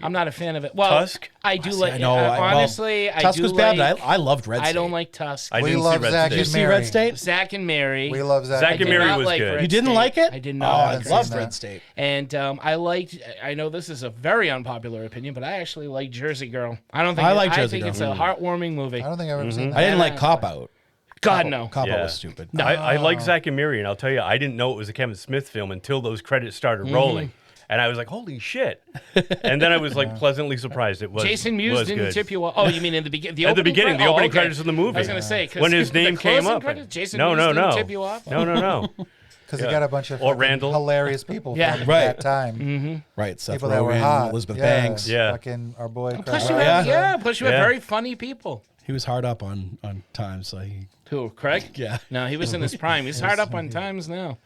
I'm not a fan of it. Well, Tusk? I do See, like. I know. Honestly, I Tusk do was bad, like. but I loved Red State. I don't like Tusk. I We didn't love see Red Zack State. Did you see Red State? Zack and Mary. We love Zack. Zack I and did Mary not was like good. Red You didn't State. like it? I did Oh, not. I haven't loved seen that. Red State. And I liked. I know this is a very unpopular opinion, but I actually like Jersey Girl. I don't think. I like I Jersey think Girl. it's a heartwarming movie. I don't think I've ever seen I that. didn't like Cop Out. God no. Cop Out Yeah. was stupid. I like Zack and Miri, and I'll tell you, I didn't know it was a Kevin Smith film until those credits started rolling. And I was like, holy shit. And then I was like pleasantly surprised it was Jason Mewes was didn't good. tip you off. Oh, you mean in the beginning? At the beginning, the opening credits of the movie. I was going to say, 'cause when his the name came closing up. credits, Jason no, Mewes no, didn't no. tip you off? No. Because he got a bunch of Or fucking Randall. hilarious people Yeah. from Right. that time. Right, Seth People that were Rogen, hot. Elizabeth Yeah. Banks. Yeah. Fucking our boy. Plus Craig you Robinson. have, plus you have Yeah. very funny people. He was hard up on times, so he. Who, Craig? Yeah. No, he was in his prime. He's hard up on times now.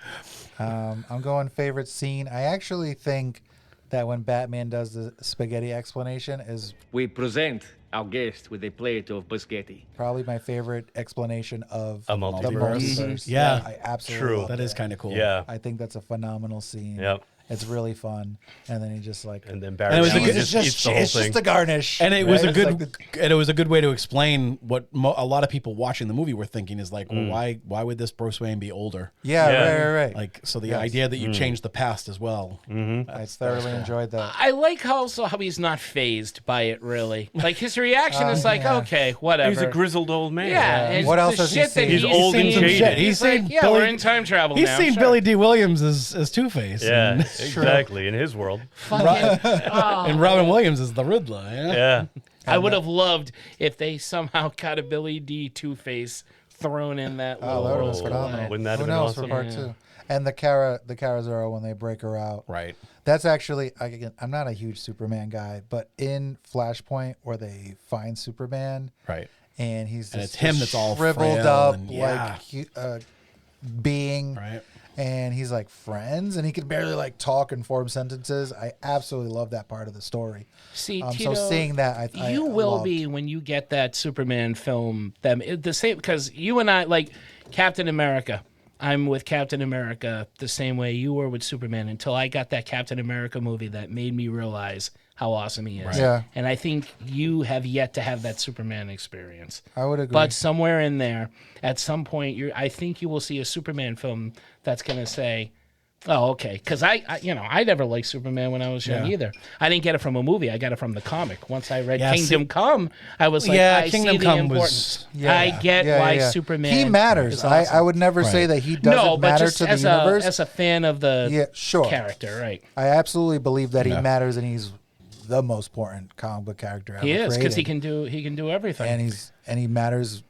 I'm going favorite scene. I actually think that when Batman does the spaghetti explanation is We present our guest with a plate of biscotti. probably my favorite explanation of A the multiverse. multiverse. Yeah. I absolutely True. love That is kind of cool. Yeah. I think that's a phenomenal scene. Yep. It's really fun. And then he just like And then And Barry it was a Allen good- just eats the whole it's thing. just a garnish. And it was right? a good, It's like and it was a good way to explain what a lot of people watching the movie were thinking is like, Mm. well, why would this Bruce Wayne be older? yeah, Yeah. right. Like, so the Yes. idea that you changed the past as well. I thoroughly enjoyed that. I like also how he's not phased by it, really. Like, his reaction is like, yeah. okay, whatever. He's a grizzled old man. Yeah. and What else the has he shit that seen? He's old and seen- jaded. He's He's like, seen yeah, Billy- we're in time travel He's now. seen sure. Billy D. Williams as Two-Face. Yeah, And, exactly. In his world. and Robin Williams is the Riddler. Yeah. Yeah. I would have loved if they somehow got a Billy D. Two-Face thrown in that Oh, that little would have been phenomenal. Wouldn't that have Who been knows awesome? for part two? And the Kara Zor when they break her out. Right. That's actually, again, I'm not a huge Superman guy, but in Flashpoint where they find Superman Right. and he's And just it's him this that's all shriveled frail up and- yeah. being, Right. and he's like friends, and he can barely like talk and form sentences. I absolutely love that part of the story. See, So Tito, seeing that, I you will loved. be when you get that Superman film. The same, because you and I, like Captain America. I'm with Captain America the same way you were with Superman until I got that Captain America movie that made me realize how awesome he is. Right. Yeah. And I think you have yet to have that Superman experience. I would agree. But somewhere in there, at some point, I think you will see a Superman film that's going to say, oh, okay. Because I never liked Superman when I was young Yeah. either. I didn't get it from a movie. I got it from the comic. Once I read Yeah, Kingdom Come, I was like, Yeah, I Kingdom see the Come importance. was- I get why yeah. Superman. He matters. is awesome. I would never say Right. that he doesn't no, but matter just to the as universe. as a fan of the Yeah, sure. character, right? I absolutely believe that he Yeah. matters, and he's the most important comic book character ever He is because created. he can do everything. and he matters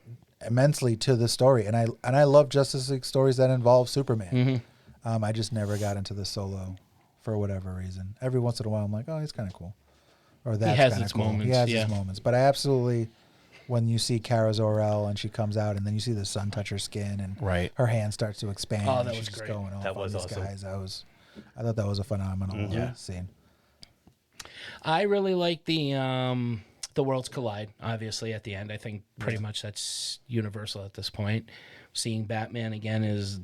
immensely to the story. And I love Justice League stories that involve Superman. Mm-hmm. I just never got into the solo for whatever reason. Every once in a while, I'm like, oh, he's kind of cool. Or that's has kind of its cool. moments, He has yeah. his moments. But I absolutely, when you see Kara Zor-El and she comes out and then you see the sun touch her skin and her hand starts to expand. Oh, and that she's was just great. going off That on was these awesome. guys. I thought that was a phenomenal scene. I really like the Worlds Collide, obviously, at the end. I think pretty much that's universal at this point. Seeing Batman again is,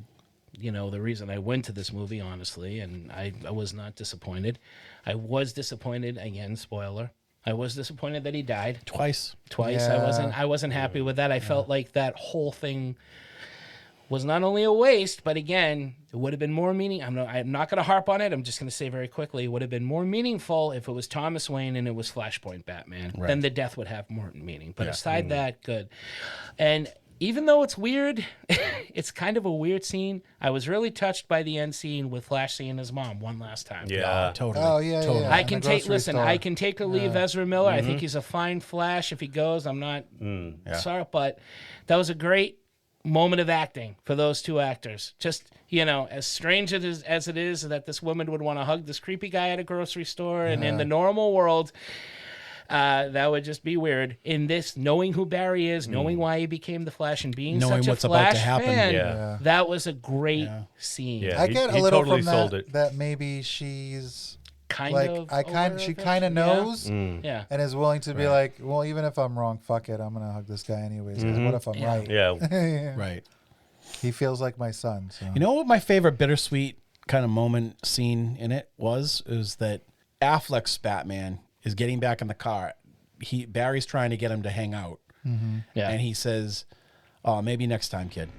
the reason I went to this movie, honestly, and I was not disappointed. I was disappointed, again, spoiler. I was disappointed that he died. Twice. Yeah. I wasn't happy with that. I felt like that whole thing was not only a waste, but again, it would have been more meaning. I'm not going to harp on it. I'm just going to say very quickly, it would have been more meaningful if it was Thomas Wayne and it was Flashpoint Batman. Right. Then the death would have more meaning. But aside that, good. And even though it's weird, it's kind of a weird scene. I was really touched by the end scene with Flash seeing his mom one last time. Yeah. Totally. Oh, yeah, Totally. yeah. I In can the take grocery store. I can take or leave Ezra Miller. I think he's a fine Flash if he goes. I'm not sorry, but that was a great moment of acting for those two actors. Just, as strange as it is that this woman would want to hug this creepy guy at a grocery store, and in the normal world, that would just be weird. In this, knowing who Barry is, knowing why he became the Flash, and being Knowing such a what's about Flash to happen. fan, that was a great scene. Yeah. I get a little totally from sold that, it. that maybe she's Kind like, of. she kind of knows Yeah. and is willing to be like, well, even if I'm wrong, fuck it, I'm gonna hug this guy anyways. 'Cause what if I'm right? Yeah. Right. He feels like my son. So. You know what my favorite bittersweet kind of moment scene in it was? Is that Affleck's Batman is getting back in the car. Barry's trying to get him to hang out. Yeah. And he says, oh, maybe next time, kid.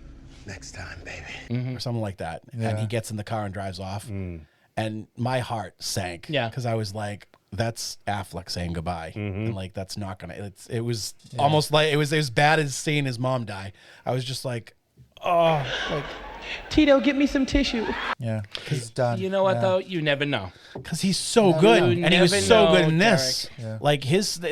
Next time, baby. Or something like that. Yeah. And he gets in the car and drives off. And my heart sank. Yeah. Because I was like, that's Affleck saying goodbye. And like, that's not going to, it was almost like, it was as bad as seeing his mom die. I was just like, oh, like, Tito, get me some tissue. Yeah, he's done. You know what, Yeah. though? You never know. because he's so good, You and he was never so know, good in this. Derek. Yeah. Like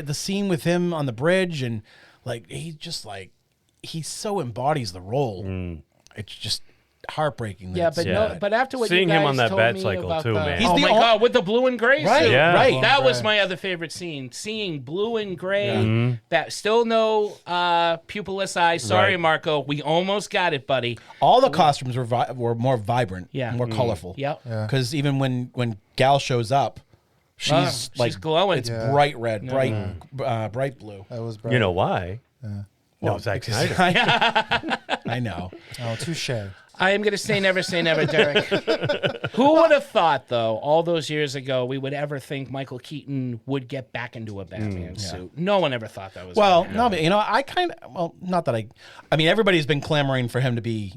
the scene with him on the bridge, and like he so embodies the role. It's just heartbreaking. Yeah, but after what Seeing you guys him on that told bat me cycle about too, the, man. He's oh the my ol- God, with the blue and gray Right, suit. Yeah. right. That was my other favorite scene. Seeing blue and gray. That still no pupilless eyes. Sorry, Right. Marco. We almost got it, buddy. All the costumes were more vibrant, more colorful. Yep. Yeah. Because even when Gal shows up, she's like glowing. It's Yeah. bright red, bright blue. That was You know why? No, Zack Snyder. I know. Oh, touche. I am going to say never, Derek. Who would have thought, though, all those years ago, we would ever think Michael Keaton would get back into a Batman suit? No one ever thought that was Well, gonna no, but not that I mean, everybody's been clamoring for him to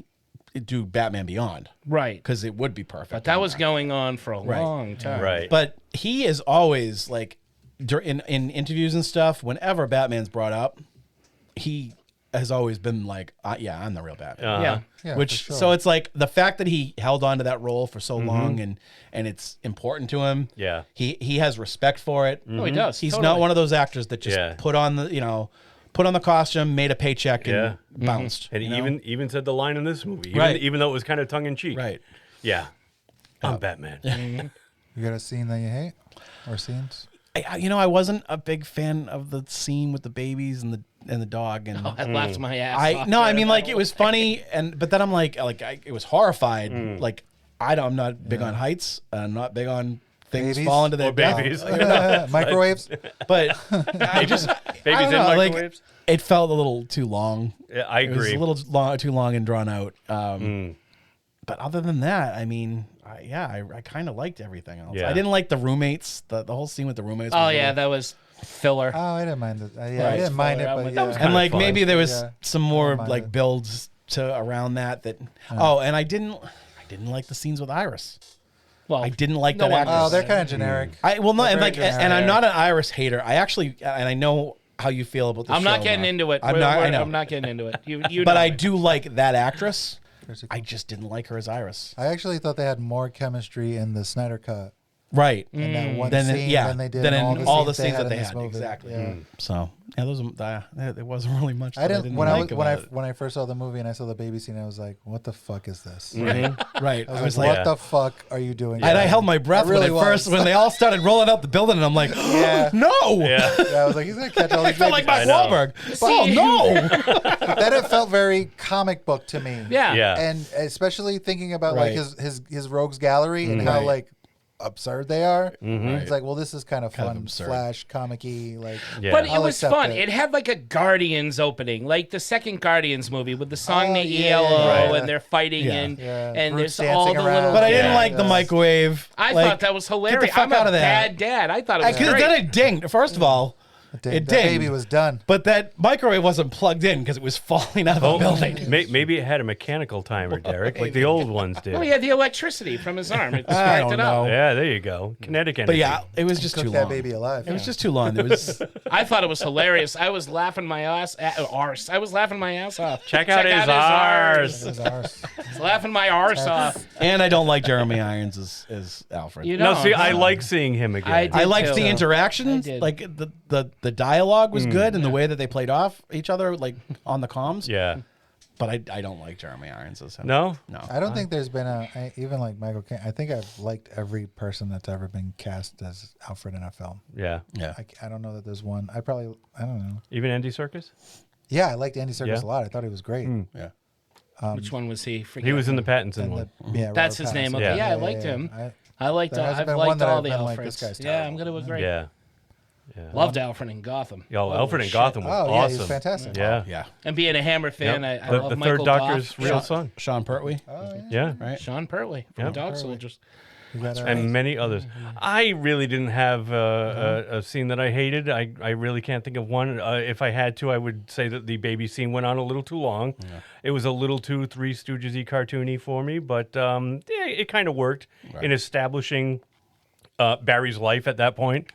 do Batman Beyond, right, because it would be perfect. but that was going on for a long time. Right. But he is always like in interviews and stuff. Whenever Batman's brought up, he has always been like, "Yeah, I'm the real Batman." Yeah. Yeah, Which for sure. so it's like the fact that he held on to that role for so long and it's important to him. Yeah. He has respect for it. Oh, he does. He's totally. not one of those actors that just Yeah. put on the costume, made a paycheck, and bounced. And he even said the line in this movie, Right. even though it was kind of tongue in cheek. Right. Yeah. I'm Batman. You got a scene that you hate or scenes? I wasn't a big fan of the scene with the babies and the dog, and I laughed my ass off. I mean, like, it was funny, but then I'm like it was horrified. Like, I'm not big on heights. I'm not big on things Babies? falling to their Or babies. Microwaves? But I just Babies I don't in know, like, microwaves? it felt a little too long. Yeah, I It was agree. a little too long and drawn out. But other than that, I mean, I kind of liked everything else. Yeah. I didn't like the roommates. The whole scene with the roommates. Oh was a yeah, little- that was filler. Oh, I didn't mind it. I Right. didn't mind it, but That was yeah. and like fun. maybe there was Yeah. some more mind like it. builds to around that. Oh, and I didn't like the scenes with Iris. Well, I didn't like no that one actress. Oh, they're kind of generic. and very like, generic. and I'm not an Iris hater. I actually, and I know how you feel about the I'm show. not getting Mark. into it. I'm not. I know. I'm not getting into it. You But know I it. do like that actress. There's a- I just didn't like her as Iris. I actually thought they had more chemistry in the Snyder Cut Right. And that one then scene, yeah, then they did then in all the scenes scenes that they in this had movie. exactly. Yeah. So yeah, there wasn't really much. I didn't when when I first saw the movie and I saw the baby scene, I was like, "What the fuck is this?" Right. I was like, "What the fuck are you doing?" And I held my breath when they all started rolling out the building, and I'm like, no. Yeah, I was like, he's gonna catch all these. I felt like Mark Wahlberg. Oh no! But then it felt very comic book to me. Yeah. And especially thinking about like his rogues gallery and how like absurd they are. It's like, well, this is kind of fun, Flash comic-y, like. But it was fun. It had like a Guardians opening, like the second Guardians movie with the song "The Yellow" and they're fighting and there's all the little. But I didn't like the microwave. I thought that was hilarious. Get the fuck out of there. Bad dad. I thought it was great. Then it dinged. First of all. It dinged. Baby was done. But that microwave wasn't plugged in because it was falling out of the building. Maybe it had a mechanical timer, Derek, like the old ones did. Oh, he had the electricity from his arm. It I sparked don't it up. know. Yeah, there you go. Kinetic energy. But yeah, it was just too long. That baby alive. It was just too long. It was. I thought it was hilarious. I was laughing my ass I was laughing my ass off. Check out his arse. I was laughing my arse off. And I don't like Jeremy Irons as Alfred. You No, don't. see, I like seeing him again. I liked the too. interactions. I did. Like the dialogue was good, and the way that they played off each other, like on the comms. Yeah. But I don't like Jeremy Irons as him. No? I don't think there's been even like Michael Caine. I think I've liked every person that's ever been cast as Alfred in a film. Yeah. Yeah. I don't know that there's one. I don't know. Even Andy Serkis? Yeah, I liked Andy Serkis Yeah. a lot. I thought he was great. Yeah. Which one was he? He was in the Pattinson one. Yeah, That's Robert his name. Pattinson. Okay. Yeah, I liked him. I liked. There hasn't I've been liked one that all I've the been like, Alfreds. this guy's Yeah, I'm terrible. gonna agree. Yeah. Loved Alfred in Gotham. Yo, Alfred in shit. Gotham was Oh, yeah, awesome. he's fantastic. Yeah. Yeah. And being a Hammer fan, I The love third Michael Doctor's Goff. real son. Sean Pertwee. Oh, Yeah. Right. Sean Pertwee from Yep. Dog Soldiers. And many others. I really didn't have a scene that I hated. I really can't think of one. If I had to, I would say that the baby scene went on a little too long. Yeah. It was a little too Three Stooges-y cartoony for me, but yeah, it kind of worked in establishing Barry's life at that point.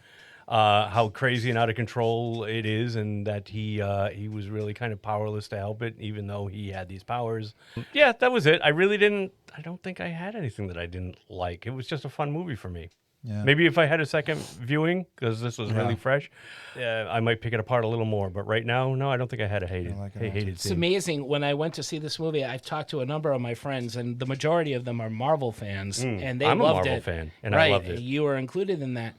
How crazy and out of control it is, and that he was really kind of powerless to help it, even though he had these powers. Yeah, that was it. I don't think I had anything that I didn't like. It was just a fun movie for me. Yeah. Maybe if I had a second viewing, because this was really fresh, I might pick it apart a little more. But right now, no, I don't think I had a hated It's scene. amazing. When I went to see this movie, I've talked to a number of my friends, and the majority of them are Marvel fans, and they I'm loved a Marvel it. fan, and right, I loved it. You were included in that.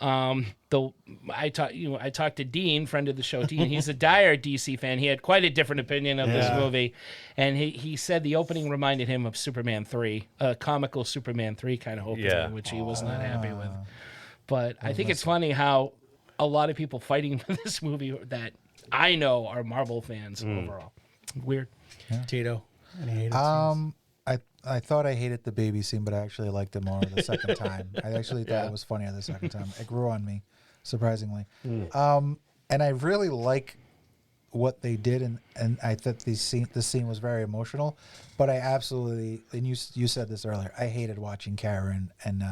I talked to Dean, friend of the show. Dean, he's a dire DC fan. He had quite a different opinion of this movie, and he said the opening reminded him of Superman 3, a comical Superman 3 kind of opening, which he was not happy with. But I think it's funny how a lot of people fighting for this movie that I know are Marvel fans overall. Weird. Yeah. Tito, any hated scenes? I thought I hated the baby scene, but I actually liked it more the second time. I actually thought it was funnier the second time. It grew on me, surprisingly. And I really like what they did, and I thought the scene was very emotional. But I absolutely, and you said this earlier, I hated watching Karen and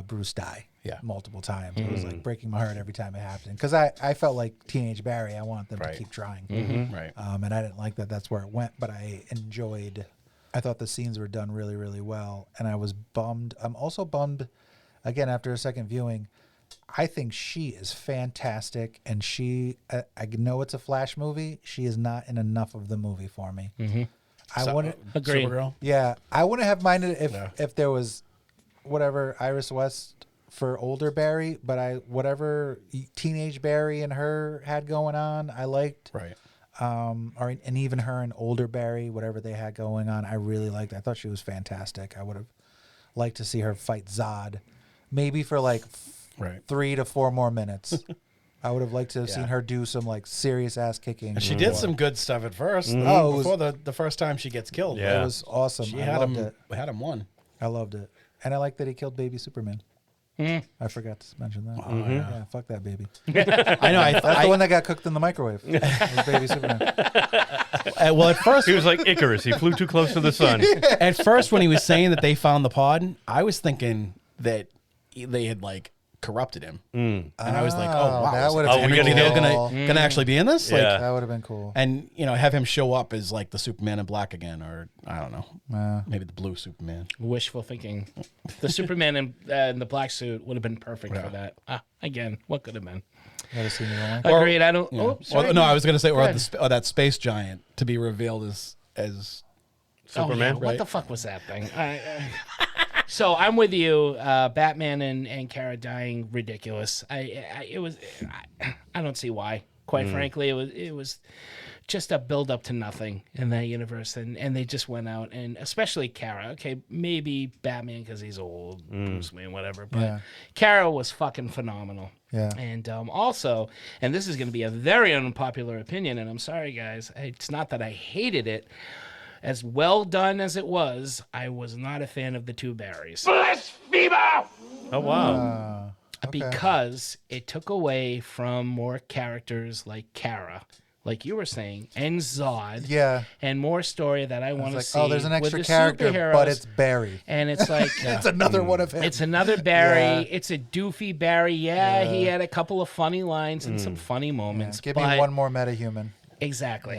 Bruce die multiple times. It was like breaking my heart every time it happened, because I felt like teenage Barry. I wanted them to keep trying, Right. and I didn't like that that's where it went, but I enjoyed. I thought the scenes were done really, really well, and I was bummed. I'm also bummed, again, after a second viewing. I think she is fantastic, and I know it's a Flash movie. She is not in enough of the movie for me. I wouldn't agree. Supergirl? Yeah, I wouldn't have minded if there was whatever Iris West for older Barry, but whatever teenage Barry and her had going on, I liked. Right. And even her and older Barry, whatever they had going on, I really liked. I thought she was fantastic. I would have liked to see her fight Zod, maybe for like 3 to 4 more minutes. I would have liked to have seen her do some like serious ass kicking. And she did some good stuff at first. Oh, before the first time she gets killed. It was awesome. She I loved it. Had him won. I loved it, and I liked that he killed baby Superman. I forgot to mention that. Yeah, fuck that baby. I know. That's the one that got cooked in the microwave. It was baby Superman. Well, at first he was like Icarus. He flew too close to the sun. At first, when he was saying that they found the pod, I was thinking that they had like corrupted him. And I was like, oh wow, that would is have been Henry cool. Cavill gonna actually be in this? Like, That would have been cool. and have him show up as like the Superman in black again, or I don't know, maybe the blue Superman. Wishful thinking. The Superman in the black suit would have been perfect for that. Again, what could have been? Agreed. I don't. Oh, sorry. No, I was gonna say, or that space giant to be revealed as Superman. Oh, yeah. What the fuck was that thing? So I'm with you. Batman and Kara dying, ridiculous. I don't see why. Quite frankly, it was just a build up to nothing in that universe, and they just went out, and especially Kara. Okay, maybe Batman because he's old, Bruce Wayne, whatever. But Kara was fucking phenomenal. Yeah. And also, and this is going to be a very unpopular opinion, and I'm sorry, guys. It's not that I hated it. As well done as it was, I was not a fan of the two Barrys. Blasphemer! Oh, wow. Because it took away from more characters like Kara, like you were saying, and Zod. Yeah. And more story that I want to see. Oh, there's an with extra the character, superheroes. but it's Barry. And it's like... It's another one of him. It's another Barry. Yeah. It's a doofy Barry. Yeah, he had a couple of funny lines and some funny moments. Give me one more metahuman. Exactly.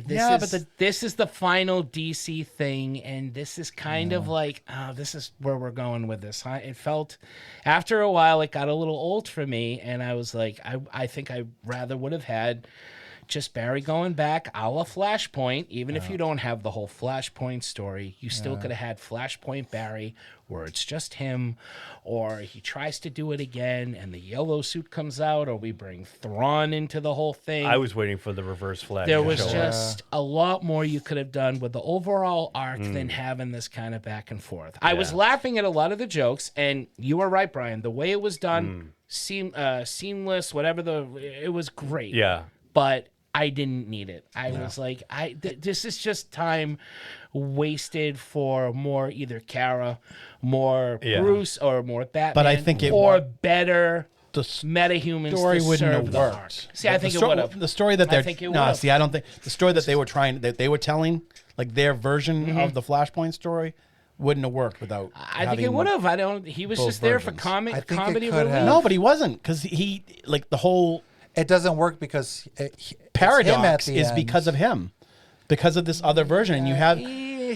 Yeah. This is the final DC thing, and this is kind of like, this is where we're going with this. It felt, after a while, it got a little old for me, and I was like, I think I rather would have had just Barry going back a la Flashpoint. Even if you don't have the whole Flashpoint story, you still could have had Flashpoint Barry, where it's just him, or he tries to do it again and the yellow suit comes out, or we bring Thrawn into the whole thing. I was waiting for the Reverse Flash. There was just a lot more you could have done with the overall arc than having this kind of back and forth. I was laughing at a lot of the jokes, and you were right, Brian. The way it was done, seamless, whatever it was great. Yeah. But I didn't need it. I was like, this is just time wasted for more either Kara, more Bruce, or more Batman. But I think better metahumans. Story to wouldn't serve have the worked. arc. See, I think it would have. The story that they're I think it would've. see, I don't think the story that they were telling, like their version of the Flashpoint story, wouldn't have worked without. I think it would have. He was just there for comedy relief. No, but he wasn't, because he like the whole. It doesn't work because Paradox is because of him, because of this other version, and you have.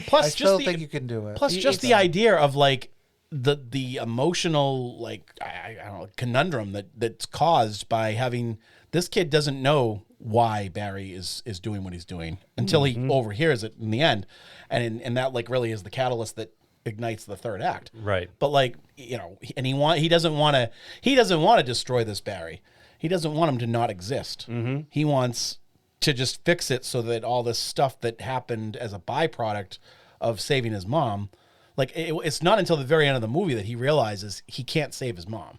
Plus, I still think you can do it. Plus, just the idea of like the emotional like I don't know conundrum that's caused by having this kid doesn't know why Barry is doing what he's doing until he overhears it in the end, and that like really is the catalyst that ignites the third act. Right. But like and he doesn't want to destroy this Barry. He doesn't want him to not exist. He wants to just fix it so that all this stuff that happened as a byproduct of saving his mom, like it's not until the very end of the movie that he realizes he can't save his mom.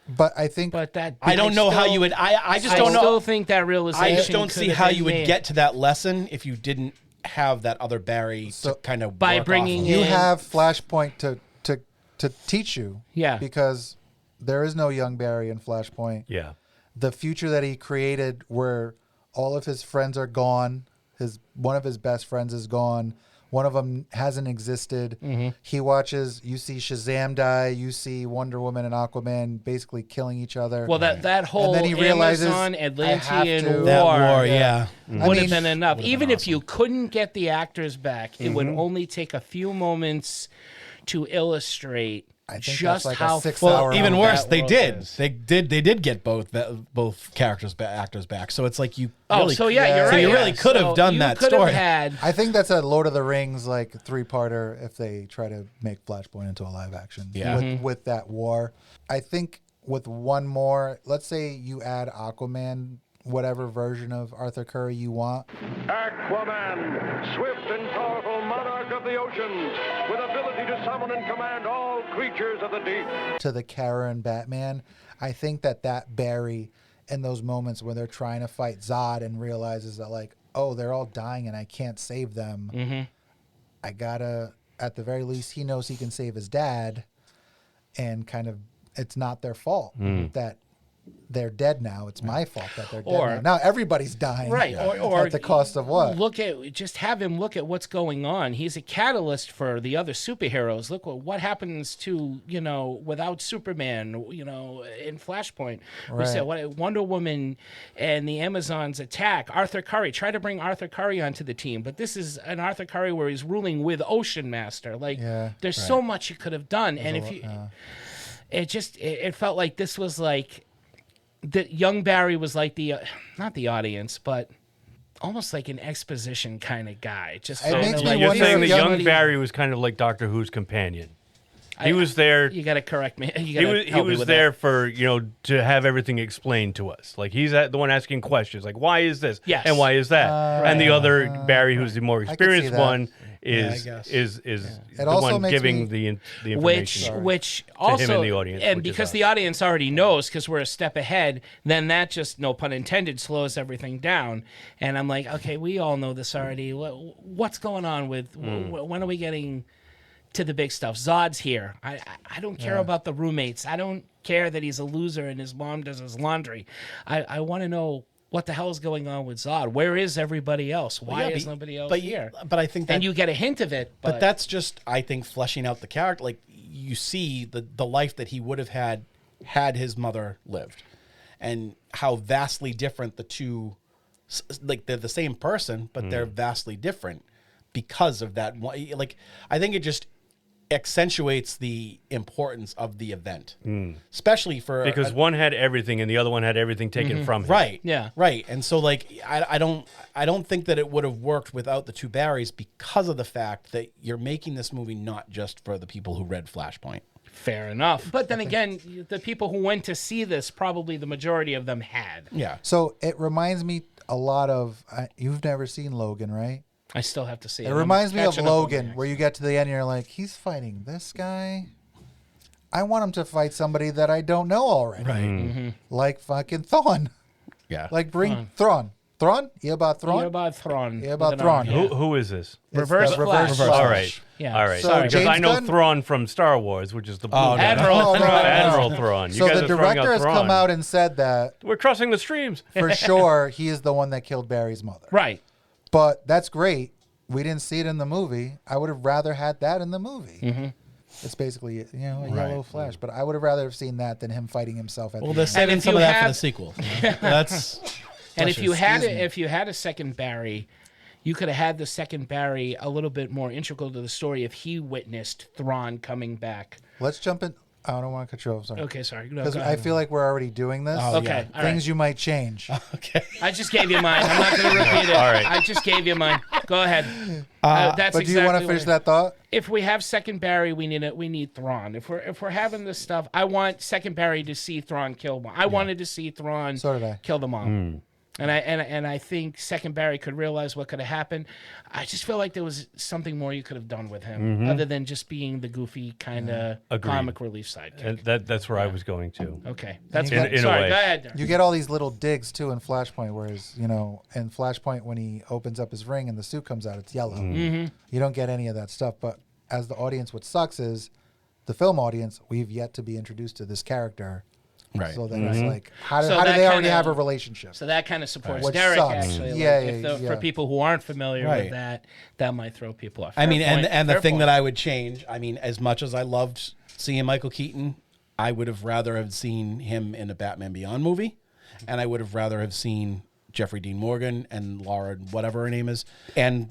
But I think, I don't know how you would. I just don't know. I still think that realization. I just don't see how you would get to that lesson if you didn't have that other Barry to kind of by work bringing off of. you have Flashpoint to teach you. Yeah. Because there is no young Barry in Flashpoint. Yeah. The future that he created, where all of his friends are gone, one of his best friends is gone. One of them hasn't existed. He watches, you see Shazam die, you see Wonder Woman and Aquaman basically killing each other. Well, that whole and then he realizes, Amazon Atlantean war, That war, yeah. would have been enough. Even if you couldn't get the actors back, it would only take a few moments to illustrate just like how. Well, even worse, that they world did. is. They did get both actors back. So it's like you. Oh, really, so yeah, you're so right. you really could have done that story. I think that's a Lord of the Rings like 3-parter if they try to make Flashpoint into a live action. Yeah. With that war. I think with one more, let's say you add Aquaman, whatever version of Arthur Curry you want. Aquaman, swift and powerful monarch of the oceans, with ability to summon and command all creatures of the deep. To the Kara and Batman, I think that Barry, in those moments when they're trying to fight Zod and realizes that like, oh, they're all dying and I can't save them. I gotta, at the very least, he knows he can save his dad, and kind of, it's not their fault that they're dead now. It's my fault that they're Or- dead now. Now everybody's dying. Right, or at the cost of what? Just have him look at what's going on. He's a catalyst for the other superheroes. Look what happens to, without Superman, in Flashpoint. We Right. said Wonder Woman and the Amazons attack Arthur Curry. Try to bring Arthur Curry onto the team, but this is an Arthur Curry where he's ruling with Ocean Master. There's so much you could have done, and if you, it felt like this was like. That young Barry was like not the audience, but almost like an exposition kind of guy. Just It makes me You're wonder saying if that young somebody- Barry was kind of like Doctor Who's companion. He was there. You got to correct me. He was there for to have everything explained to us. Like he's the one asking questions, like why is this? Yes. And why is that? And the other Barry, who's the more I could see experienced that. one, Yeah, I is guess. is It the also one makes giving me- the information. which to also him and the audience, and which is because us. the audience already knows because we're a step ahead, then that just, no pun intended, slows everything down. And I'm like, okay, we all know this already. What's going on with when are we getting to the big stuff? Zod's here. I don't care about the roommates. I don't care that he's a loser and his mom does his laundry. I want to know what the hell is going on with Zod. Where is everybody else? Why is nobody else here? But I think that, And you get a hint of it. but that's just, I think, fleshing out the character. Like you see the life that he would have had his mother lived, and how vastly different the two. Like they're the same person, but they're vastly different because of that. Like I think it just accentuates the importance of the event, especially for because one had everything and the other one had everything taken from him. right, Yeah. right. And so like I don't think that it would have worked without the two Barrys because of the fact that you're making this movie not just for the people who read Flashpoint. Fair enough. But then again, the people who went to see this, probably the majority of them had. Yeah. So it reminds me a lot of you've never seen Logan, right? I still have to see it. It reminds me of catching up on Logan, it. where you get to the end and you're like, he's fighting this guy. I want him to fight somebody that I don't know already. Right. Like fucking Thrawn. Yeah. Like bring Thrawn. Thrawn? Eobard Thrawn? Eobard Thrawn. Eobard With an Thrawn. R, yeah. Who is this? Reverse the Flash. Reverse All Flash. right. Yeah. All right. So Because James I know Gunn- Thrawn from Star Wars, which is the blue Oh, guy. Admiral No, no, Thrawn. no, no. Admiral Thrawn. You So guys the are throwing out director has Thrawn. come out and said that We're crossing the streams. for sure he is the one that killed Barry's mother. Right. But that's great. We didn't see it in the movie. I would have rather had that in the movie. Mm-hmm. It's basically, a yellow flash. But I would have rather have seen that than him fighting himself at Well, the they're end. saving if some you of that for have- the sequel. That's And if you had Excuse me. if you had a second Barry, you could have had the second Barry a little bit more integral to the story if he witnessed Thrawn coming back. Let's jump in. I don't want to cut you off. Sorry. Okay, sorry. No, Because go I ahead. feel like we're already doing this. Oh, Okay, all Things right. you might change. okay. I just gave you mine. I'm not going to repeat it. All right. I just gave you mine. Go ahead. That's But do you want to exactly finish what- that thought? If we have second Barry, we need Thrawn. If we're having this stuff, I want second Barry to see Thrawn kill one. I wanted to see Thrawn So did I. kill them all. And I think second Barry could realize what could have happened. I just feel like there was something more you could have done with him, other than just being the goofy kind of Agreed. comic relief sidekick. And that's where I was going to. Okay, that's In- good. in a Sorry, way. go ahead. You get all these little digs too in Flashpoint, whereas in Flashpoint when he opens up his ring and the suit comes out, it's yellow. Mm-hmm. You don't get any of that stuff. But as the audience, what sucks is the film audience. We've yet to be introduced to this character, Right. so then it's like, how do So they that already kinda- have a relationship? So that kind of supports Which Derek, sucks. actually. Yeah, Like, yeah. For people who aren't familiar Right. with that, that might throw people off. I mean, Fair point, and the fair thing point. that I would change, I mean, as much as I loved seeing Michael Keaton, I would have rather have seen him in a Batman Beyond movie, and I would have rather have seen Jeffrey Dean Morgan and Laura, whatever her name is, and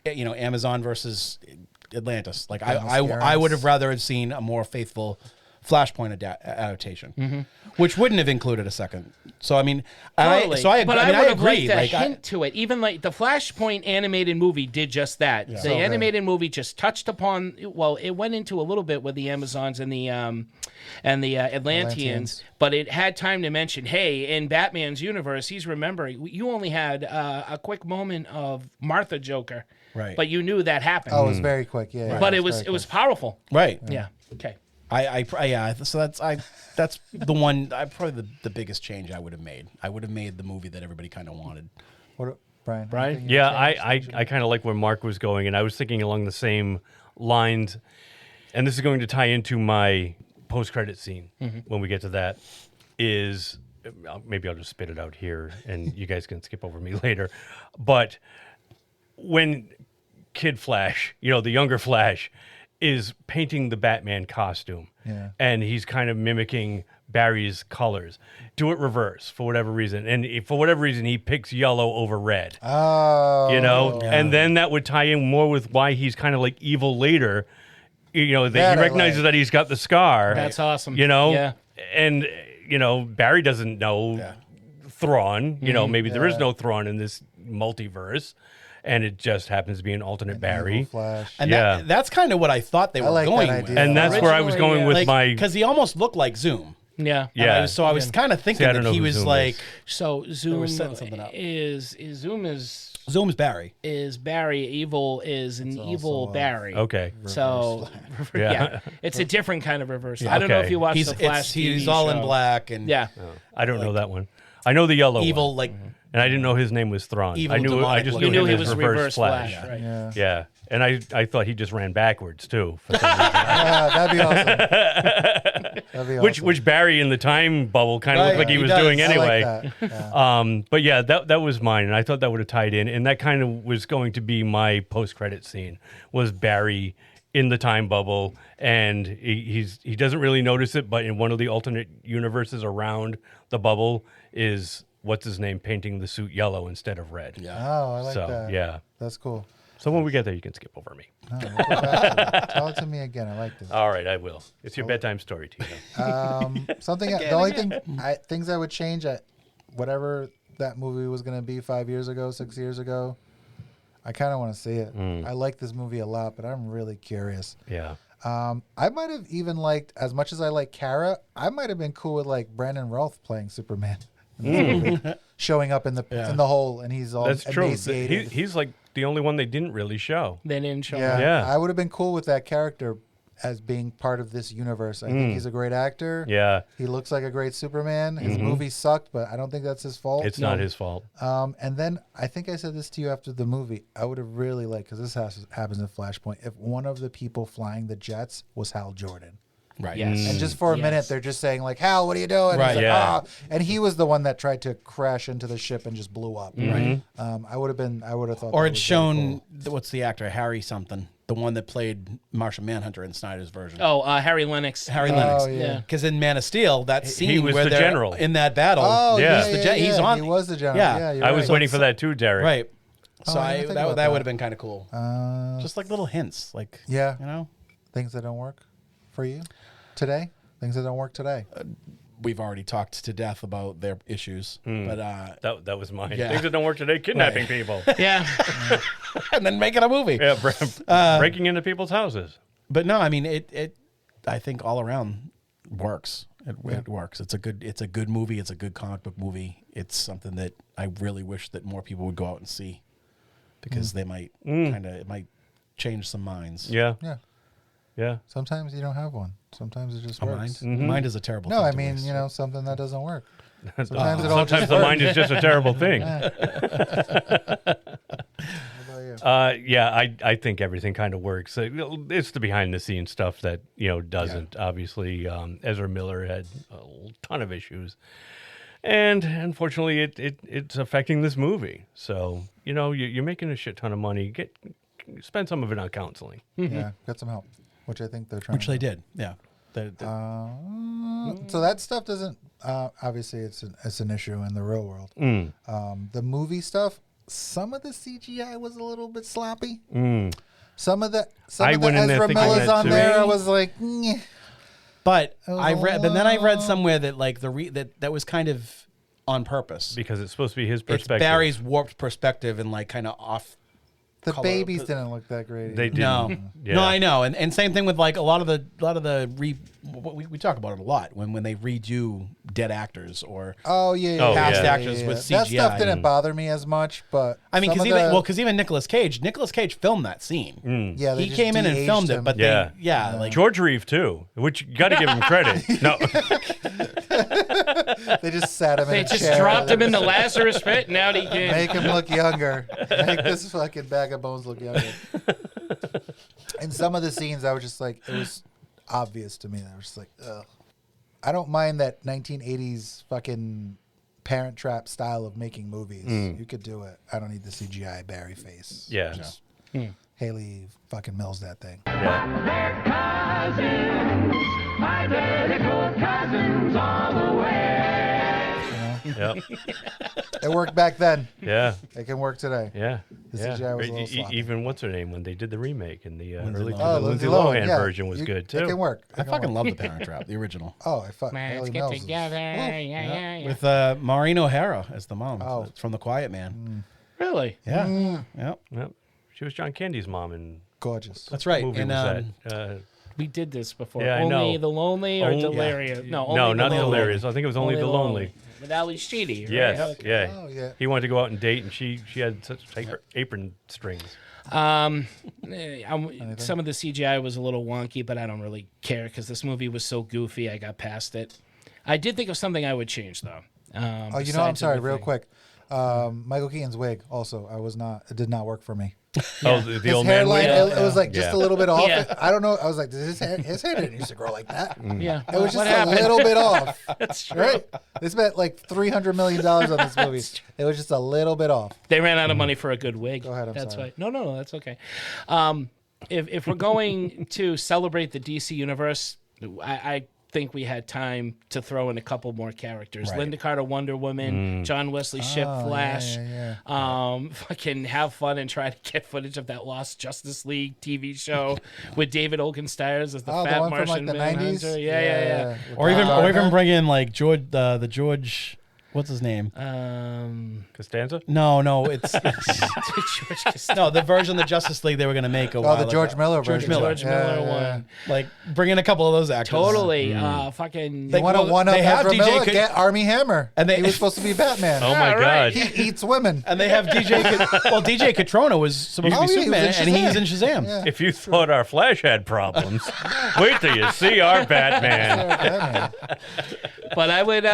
Amazon versus Atlantis. Like I would have rather have seen a more faithful Flashpoint adaptation, which wouldn't have included a second. So I mean, Totally. I but I mean, would I have agree. liked a Like, hint to it. Even like the Flashpoint animated movie did just that. The So good. animated movie just touched upon. Well, it went into a little bit with the Amazons and the Atlanteans, Atlanteans. but it had time to mention, hey, in Batman's universe, he's remembering. You only had a quick moment of Martha Joker, Right. But you knew that happened. Oh, it was very quick. Yeah. But yeah, it was very quick. powerful. right. Yeah. Okay. So that's the one. Probably the biggest change I would have made. I would have made the movie that everybody kind of wanted. What, Brian? Brian? anything you Yeah, change? I kind of like where Mark was going, and I was thinking along the same lines. And this is going to tie into my post-credit scene when we get to that. is, maybe I'll just spit it out here and you guys can skip over me later. But when Kid Flash, the younger Flash, is painting the Batman costume, and he's kind of mimicking Barry's colors, do it reverse for whatever reason. And for whatever reason, he picks yellow over red. Oh. And then that would tie in more with why he's kind of like evil later. That he recognizes that he's got the scar. That's awesome. Yeah. And, Barry doesn't know Thrawn. Maybe there is no Thrawn in this multiverse. And it just happens to be an alternate Barry. Flash. And that's kind of what I thought they were going with. And that's where I was going with my... Because he almost looked like Zoom. Yeah. Yeah. So I was kind of thinking that he was like... So Zoom was setting something up. Zoom's Barry. Is Barry. Evil is an evil Barry. Okay. So, it's a different kind of reversal. Yeah. I don't know if you watched the Flash He's TV all show. in black. And I don't know that one. I know the yellow evil, one. And I didn't know his name was Thrawn. Evil, I just knew he him was as Reverse Flash. Flash. Right. Yeah. And I thought he just ran backwards too. For some reason. That'd be awesome. That'd be awesome. Which Barry in the time bubble kind of looked like he was doing anyway. I like that. But yeah, that was mine, and I thought that would have tied in, and that kind of was going to be my post-credit scene. Was Barry in the time bubble, and he doesn't really notice it, but in one of the alternate universes around the bubble is what's his name painting the suit yellow instead of red. Yeah. Oh, I like that. Yeah, that's cool. So when we get there, you can skip over me. No, we'll go back to tell it to me again. I like this. All right, I will. It's your bedtime story, Tito. The only things I would change at whatever that movie was going to be 5 years ago, 6 years ago. I kind of want to see it. I like this movie a lot, but I'm really curious. Yeah. I might have even liked, as much as I like Kara, I might have been cool with like Brandon Routh playing Superman. Showing up in the hole, and he's all emaciated. He's like the only one they didn't really show. They didn't show. Yeah. I would have been cool with that character as being part of this universe. I think he's a great actor. Yeah. He looks like a great Superman. His movie sucked, but I don't think that's his fault. It's not his fault. And then I think I said this to you after the movie. I would have really liked, because this happens in Flashpoint, if one of the people flying the jets was Hal Jordan. Right. Yes. And just for a minute, they're just saying like, "Hal, what are you doing?" Right. He's like, and he was the one that tried to crash into the ship and just blew up. Right. I would have thought. Or it's shown. What's the actor? Harry something. The one that played Martian Manhunter in Snyder's version. Oh, Harry Lennox. Harry Lennox. Oh, yeah. Because in Man of Steel, that scene he was where the they're general in that battle. Oh, he's on. He was the general. Yeah, you're I right. was waiting for that too, Derek. Right. So I didn't think about that that. would have been kind of cool. Just like little hints, like things that don't work for you today. Things that don't work today. We've already talked to death about their issues, but that was mine. Yeah. Things that don't work today: kidnapping people. Yeah. And then making a movie. Yeah, breaking into people's houses. But no, I mean it. I think all around works. It works. It's a good movie. It's a good comic book movie. It's something that I really wish that more people would go out and see, because they might it might change some minds. Yeah. Yeah. Yeah. Sometimes you don't have one. Sometimes it just works. Mind is a terrible thing. No, I to mean, waste. Something that doesn't work. Sometimes Sometimes the mind is just a terrible thing. I think everything kind of works. It's the behind the scenes stuff that doesn't. Obviously, Ezra Miller had a ton of issues, and unfortunately, it's affecting this movie. So you're making a shit ton of money. Spend some of it on counseling. Yeah, get some help, which I think they're trying. Which they did. Yeah. So that stuff doesn't. Obviously, it's an issue in the real world. The movie stuff. Some of the CGI was a little bit sloppy. Some of the Ezra Miller's on there. I was like, "Nyeh." But then I read somewhere that like that was kind of on purpose, because it's supposed to be his perspective. It's Barry's warped perspective and like kind of off. The babies didn't look that great. They didn't. No, Yeah. no, I know, and same thing with like a lot of the we talk about it a lot when they redo dead actors or past actors with CGI. That stuff didn't bother me as much, but I mean, because even Nicolas Cage filmed that scene. Yeah, he came in and filmed it, but like George Reeve too, which you got to give him credit. No, they just sat him. They in a just chair. dropped him in the Lazarus pit. Now he can make him look younger. Make this fucking bag of bones look younger. In some of the scenes, I was just like, it was obvious to me. I was just like, ugh. I don't mind that 1980s fucking Parent Trap style of making movies. You could do it. I don't need the CGI Barry face. Yeah. Just Haley fucking mills that thing. Yeah. Cousins, identical cousins all the way. Yep. It worked back then. Yeah. It can work today. Yeah. The CGI was a little sloppy. Even what's her name when they did the remake and the Lindsay early Lohan. Lindsay Lohan yeah. version was good too. It can work. I fucking love the Parent Trap, the original. Oh, I fuck. Let's Haley get Mills is- together. Yeah. With Maureen O'Hara as the mom. Oh. It's from The Quiet Man. Really? Yeah. Yep. Yep. She was John Candy's mom in Gorgeous. That's right. movie And, was that? We did this before. Yeah, I Only know. the Lonely or Only- Delirious? Yeah. No, No, only not the Lonely. Delirious. I think it was Only the Lonely. With Ali Sheedy. Right? Yes, Okay. yeah. Oh, yeah. He wanted to go out and date, and she had such apron strings. Some of the CGI was a little wonky, but I don't really care because this movie was so goofy. I got past it. I did think of something I would change though. I'm sorry, real quick. Michael Keaton's wig also, it did not work for me. Oh, the His old man wig? hairline, it was like just Yeah. a little bit off. Yeah. I don't know. I was like, his hair didn't used to grow like that. Yeah, It was just what a happened? little bit off. That's true. Right? They spent like $300 million on this movie. It was just a little bit off. They ran out of money for a good wig. Go ahead, I'm that's sorry. why. No, that's okay. If we're going to celebrate the DC universe, I think we had time to throw in a couple more characters. Right. Linda Carter, Wonder Woman, John Wesley Shipp, Oh, Flash. yeah. Fucking have fun and try to get footage of that Lost Justice League TV show with David Ogensteyers as the Oh, the fat one from, Martian like, the Manhunter. 90s? Yeah. Or even bring in like George, the George, what's his name? Costanza? No, it's George Costanza. no, the version of the Justice League they were gonna make a while the George ago. Miller George version. Miller. George Miller Yeah. one. Like bring in a couple of those actors. Totally. Fucking. You want to one up they have Ezra DJ Miller? Could- Get Army Hammer. And they- he was supposed to be Batman. Oh my right. God! He eats women. And they have DJ Catrona was supposed to be Oh, yeah, he was Superman, in and he's in Shazam. Shazam. Yeah. If you thought our Flash had problems, wait till you see our Batman. Batman. But I would,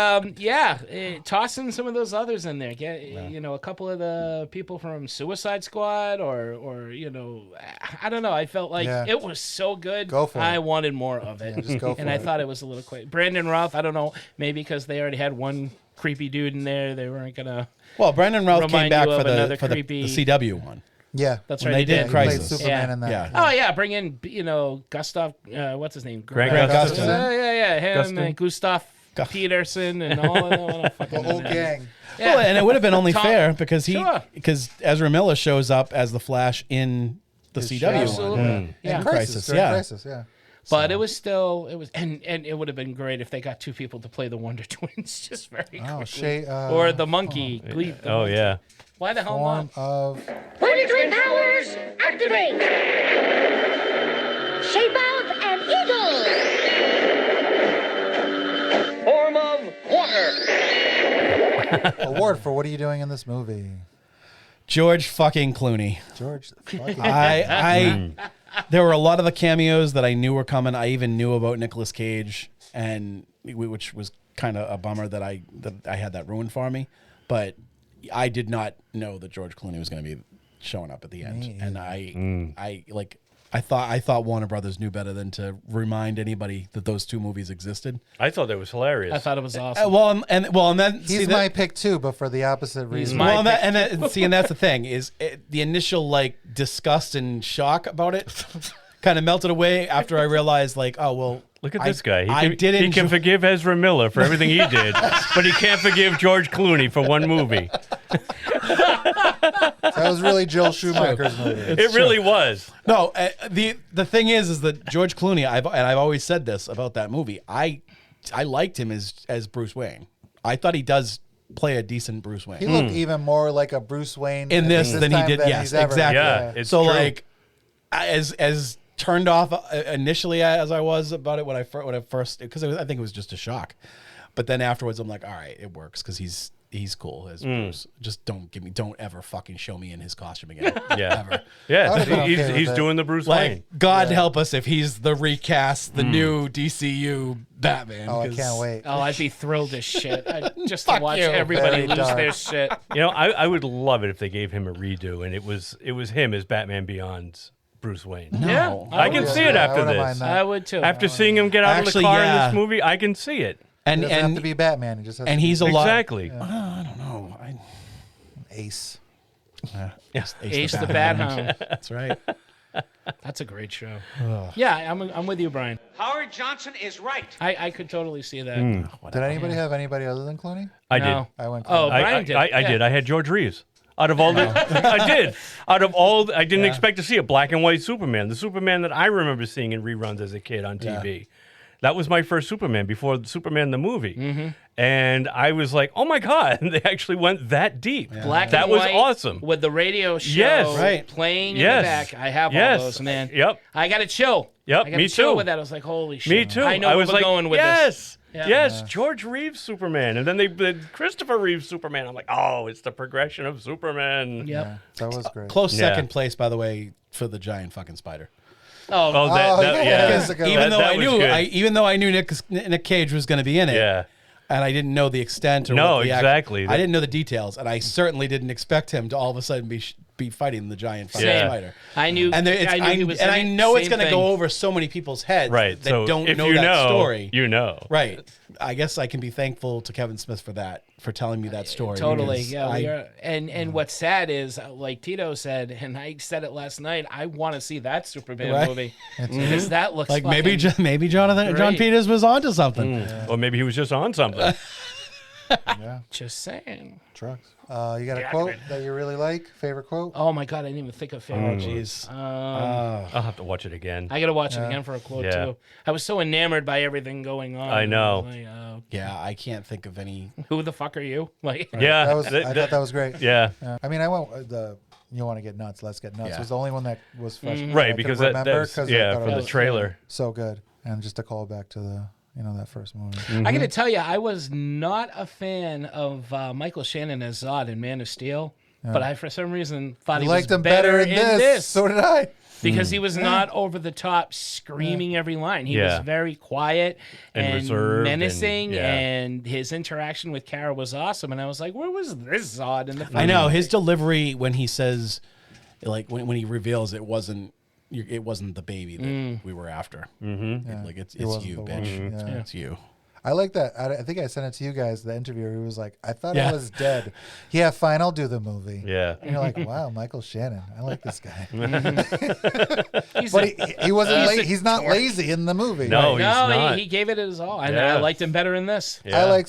toss in some of those others in there. Get, a couple of the people from Suicide Squad, or I don't know. I felt like Yeah. it was so good. Go for I it. wanted more of it. Yeah, just go for and I it. thought it was a little quick. Brandon Routh, I don't know, maybe because they already had one creepy dude in there, they weren't gonna. Well, Brandon Routh came Remind back you for of another the creepy- CW one. Yeah. That's When right. they he did He played Crisis. Superman Yeah. in that. Yeah. Oh yeah, bring in Gustav. What's his name? Grant Gustin. Gustin. Yeah, him Gustin. and Gustav Peterson and all of The whole gang. Yeah. Well, and it would have been only Tom- fair because Sure. Ezra Miller shows up as the Flash in the CW one. Absolutely. Yeah. In Crisis, during yeah. Crisis, yeah. But it was and it would have been great if they got two people to play the Wonder Twins just very quickly. Shay, or the monkey. Gleep, the Oh monkey. yeah. Why the hell form not? of 43 powers, activate! Shape of an eagle! Form of water. award for what are you doing in this movie? George fucking Clooney. George fucking There were a lot of the cameos that I knew were coming. I even knew about Nicolas Cage, and which was kind of a bummer that I had that ruined for me. But I did not know that George Clooney was going to be showing up at the end, and I thought Warner Brothers knew better than to remind anybody that those two movies existed. I thought that was hilarious. I thought it was awesome. And then He's my pick too, but for the opposite reason. and that's the thing is the initial disgust and shock about it kind of melted away after I realized Look at this guy. He can forgive Ezra Miller for everything he did, but he can't forgive George Clooney for one movie. That was really Joel Schumacher's movie. It really was. No, the thing is that George Clooney, I've always said this about that movie. I liked him as Bruce Wayne. I thought he does play a decent Bruce Wayne. He looked even more like a Bruce Wayne in this than he time did. than Yes, he's ever. exactly. Yeah, it's so true. as turned off initially as I was about it when I first because I think it was just a shock, but then afterwards I'm like, all right, it works because he's cool as Bruce. Just don't ever fucking show me in his costume again. Yeah, ever. yeah. He's doing the Bruce Wayne. God help us if he's the recast, the new DCU Batman. Oh, I can't wait. Oh, I'd be thrilled as shit. Just to Fuck watch you. everybody Very lose dark. their shit. I would love it if they gave him a redo, and it was him as Batman Beyond's Bruce Wayne. Yeah, I can see it I after wouldn't this. mind that. I would too. After seeing him get out of the Actually, car yeah. in this movie, I can see it. And He doesn't have to be Batman. He just has to and be he's a lot. Exactly. I don't know. Ace. Ace the Bat Hound. That's right. That's a great show. Yeah, I'm with you, Brian. Howard Johnson is right. I could totally see that. Did anybody have anybody other than Clooney? I No. did. I went. Oh, Clooney. Brian did. I did. I had George Reeves. Out of all the, I did. Out of all, I didn't expect to see a black and white Superman. The Superman that I remember seeing in reruns as a kid on TV. That was my first Superman before Superman the movie. And I was like, oh my God, they actually went that deep. Black that and was white awesome. with the radio show Yes. playing in Yes. the back. I have all Yes. those, man. Yep. I got to chill. Yep, I got me to chill too. with that. I was like, holy shit. Me too. I know I where was we're like, going with yes. this. Yeah. Yes, George Reeves Superman. And then they did Christopher Reeves Superman. I'm like, oh, it's the progression of Superman. Yep. Yeah, that was great. Close second place, by the way, for the giant fucking spider. Oh, yeah. Even though I knew Nick Cage was going to be in it, and I didn't know the extent or No, what the exactly. I didn't know the details, and I certainly didn't expect him to all of a sudden be fighting the giant fucking spider. I knew, and I know it's going to go over so many people's heads Right. that So don't if know you that know, story. you know. Right. I guess I can be thankful to Kevin Smith for that, for telling me that story. Totally, because yeah. We are, and what's sad is, like Tito said, and I said it last night, I want to see that Superman movie because that looks like fucking maybe John great. Peters was onto something. Or maybe he was just on something. Just saying. Trucks. You got a quote that you really like? Favorite quote? Oh my God, I didn't even think of favorite. Jeez. I'll have to watch it again. I gotta watch it again for a quote too. I was so enamored by everything going on. I know. Like, Yeah, I can't think of any. who the fuck are you? Like, Yeah. I thought that was great. Yeah. I mean, I went with the You Want to Get Nuts, Let's Get Nuts. Yeah. Was the only one that was fresh. that I Right, could because remember, that's 'cause I thought from it the was trailer. so good. And just to call back to the that first movie. I gotta tell you, I was not a fan of Michael Shannon as Zod in Man of Steel, but I, for some reason, thought he was liked him better in this. So did I. Because he was not over the top screaming every line. He was very quiet And and reserved menacing, and and his interaction with Kara was awesome. And I was like, where was this Zod in the film? I know his delivery when he says, like when he reveals it wasn't the baby that we were after. Like it's you, bitch. It's you. I like that. I think I sent it to you guys. The interviewer, he was like, "I thought I was dead." Yeah, fine. I'll do the movie. Yeah. And you're like, "Wow, Michael Shannon. I like this guy." He's but a- he wasn't. he's a He's not dork. lazy in the movie. No, he's No, not. he gave it his all. And Yeah. I liked him better in this. Yeah. I like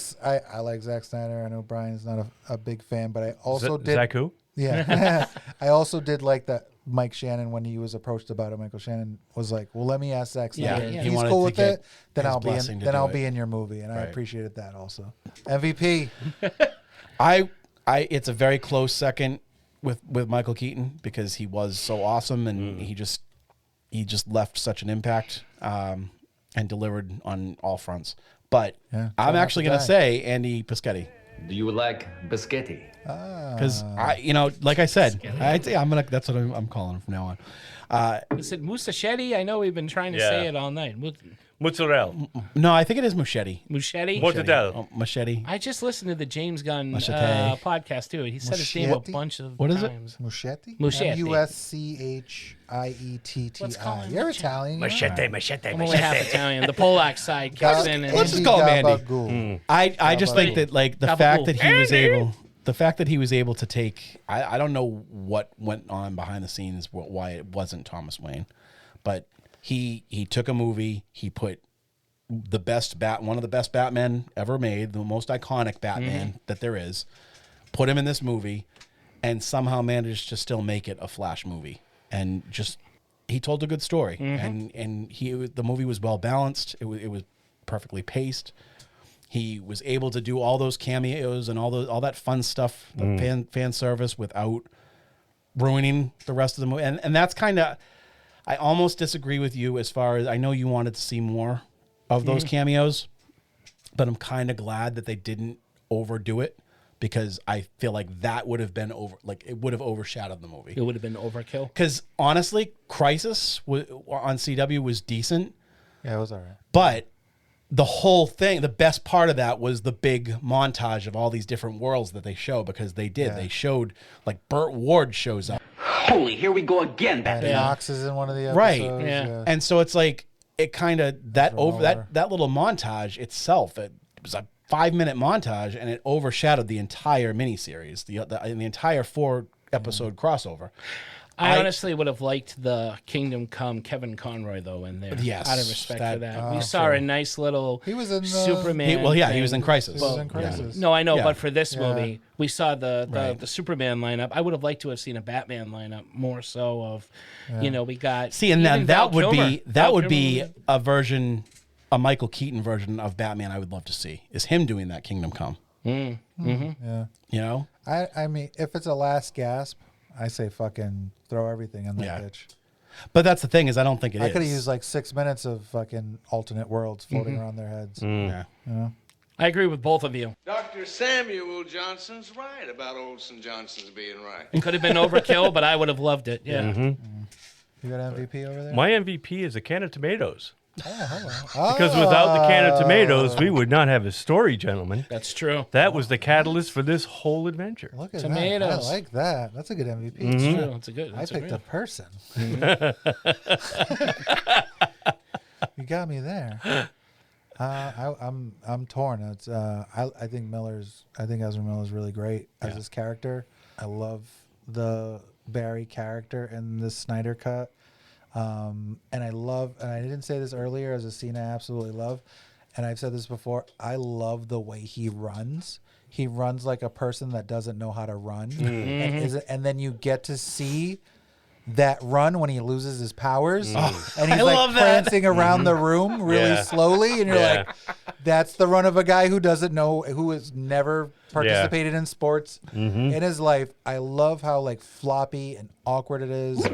Zack Snyder. I know Brian's not a big fan, but I also did. Zach who? Yeah, I also did like that. Mike Shannon, when he was approached about it, Michael Shannon was like, "Well, let me ask Zack Snyder. Yeah, If he he's wanted cool to with get it, then his I'll be blessing in. to Then do I'll it." be in your movie." And I Right. appreciated that also. MVP. It's a very close second with Michael Keaton because he was so awesome and he just left such an impact and delivered on all fronts. But I'm actually going to say Andy Piscotty. Do you like biscotti? Because like I said, that's what I'm calling him from now on. Is it Musachetti? I know we've been trying to say it all night. Mozzarella. No, I think it is Muschetti. Muschetti? Mortadella. Machete. I just listened to the James Gunn Machete. podcast too. He said his name a bunch of What is it? times. Muschetti. Muschetti. Let's call Muschetti. him You're Muschetti. Italian. Machete. I'm only half Italian. The Polak side kicks in. And Let's just call him Andy. Gabagool. I just think that like the Gabagool. fact that he was able to take I don't know what went on behind the scenes why it wasn't Thomas Wayne, but he took a movie, he put one of the best Batman ever made, the most iconic Batman that there is, put him in this movie, and somehow managed to still make it a Flash movie, and just he told a good story, and the movie was well balanced. It was perfectly paced. He was able to do all those cameos and all that fun stuff, the fan service, without ruining the rest of the movie. And that's kind of, I almost disagree with you as far as I know you wanted to see more of those cameos, but I'm kind of glad that they didn't overdo it because I feel like that would have been it would have overshadowed the movie. it would have been overkill. Because honestly, Crisis on CW was decent, Yeah, it was all right. but the whole thing, the best part of that was the big montage of all these different worlds that they show because they did. Yeah. They showed, like, Burt Ward shows up. Holy, here we go again, Batman. Knox is in one of the episodes. Right. And so it's like, it kind of, that little montage itself, it was a 5-minute montage, and it overshadowed the entire miniseries, the entire 4-episode crossover. I honestly would have liked the Kingdom Come Kevin Conroy though in there. Yes, out of respect for that. We Oh, saw sure. a nice little He was in the- Superman. He thing. was in Crisis. He was in Crisis. No, I know, Yeah. but for this Yeah. movie, we saw the Right. Superman lineup. I would have liked to have seen a Batman lineup more so of, we got See, and then even Val that would Kilmer. be Val a Michael Keaton version of Batman. I would love to see is him doing that Kingdom Come. Yeah. You know, I mean, if it's a last gasp, I say fucking throw everything in that bitch. but that's the thing is I don't think it is. I could have used like 6 minutes of fucking alternate worlds floating around their heads. Yeah. You know? I agree with both of you. Dr. Samuel Johnson's right about Olsen Johnson's being right. It could have been overkill, but I would have loved it. Yeah. You got MVP over there? My MVP is a can of tomatoes. Oh, Because without the can of tomatoes, we would not have a story, gentlemen. That's true. That was the catalyst for this whole adventure. Look at Tomatoes. that. I like that. That's a good MVP. It's true. It's a good. I It's picked a a person. You got me there. I'm torn. It's I think Ezra Miller's really great as this character. I love the Barry character in this Snyder cut. And I didn't say this earlier as a scene I absolutely love, and I've said this before, I love the way he runs. He runs like a person that doesn't know how to run. And then you get to see that run when he loses his powers. And he's I like love that. prancing around the room really slowly, and you're like, that's the run of a guy who doesn't know, who has never participated in sports in his life. I love how like floppy and awkward it is.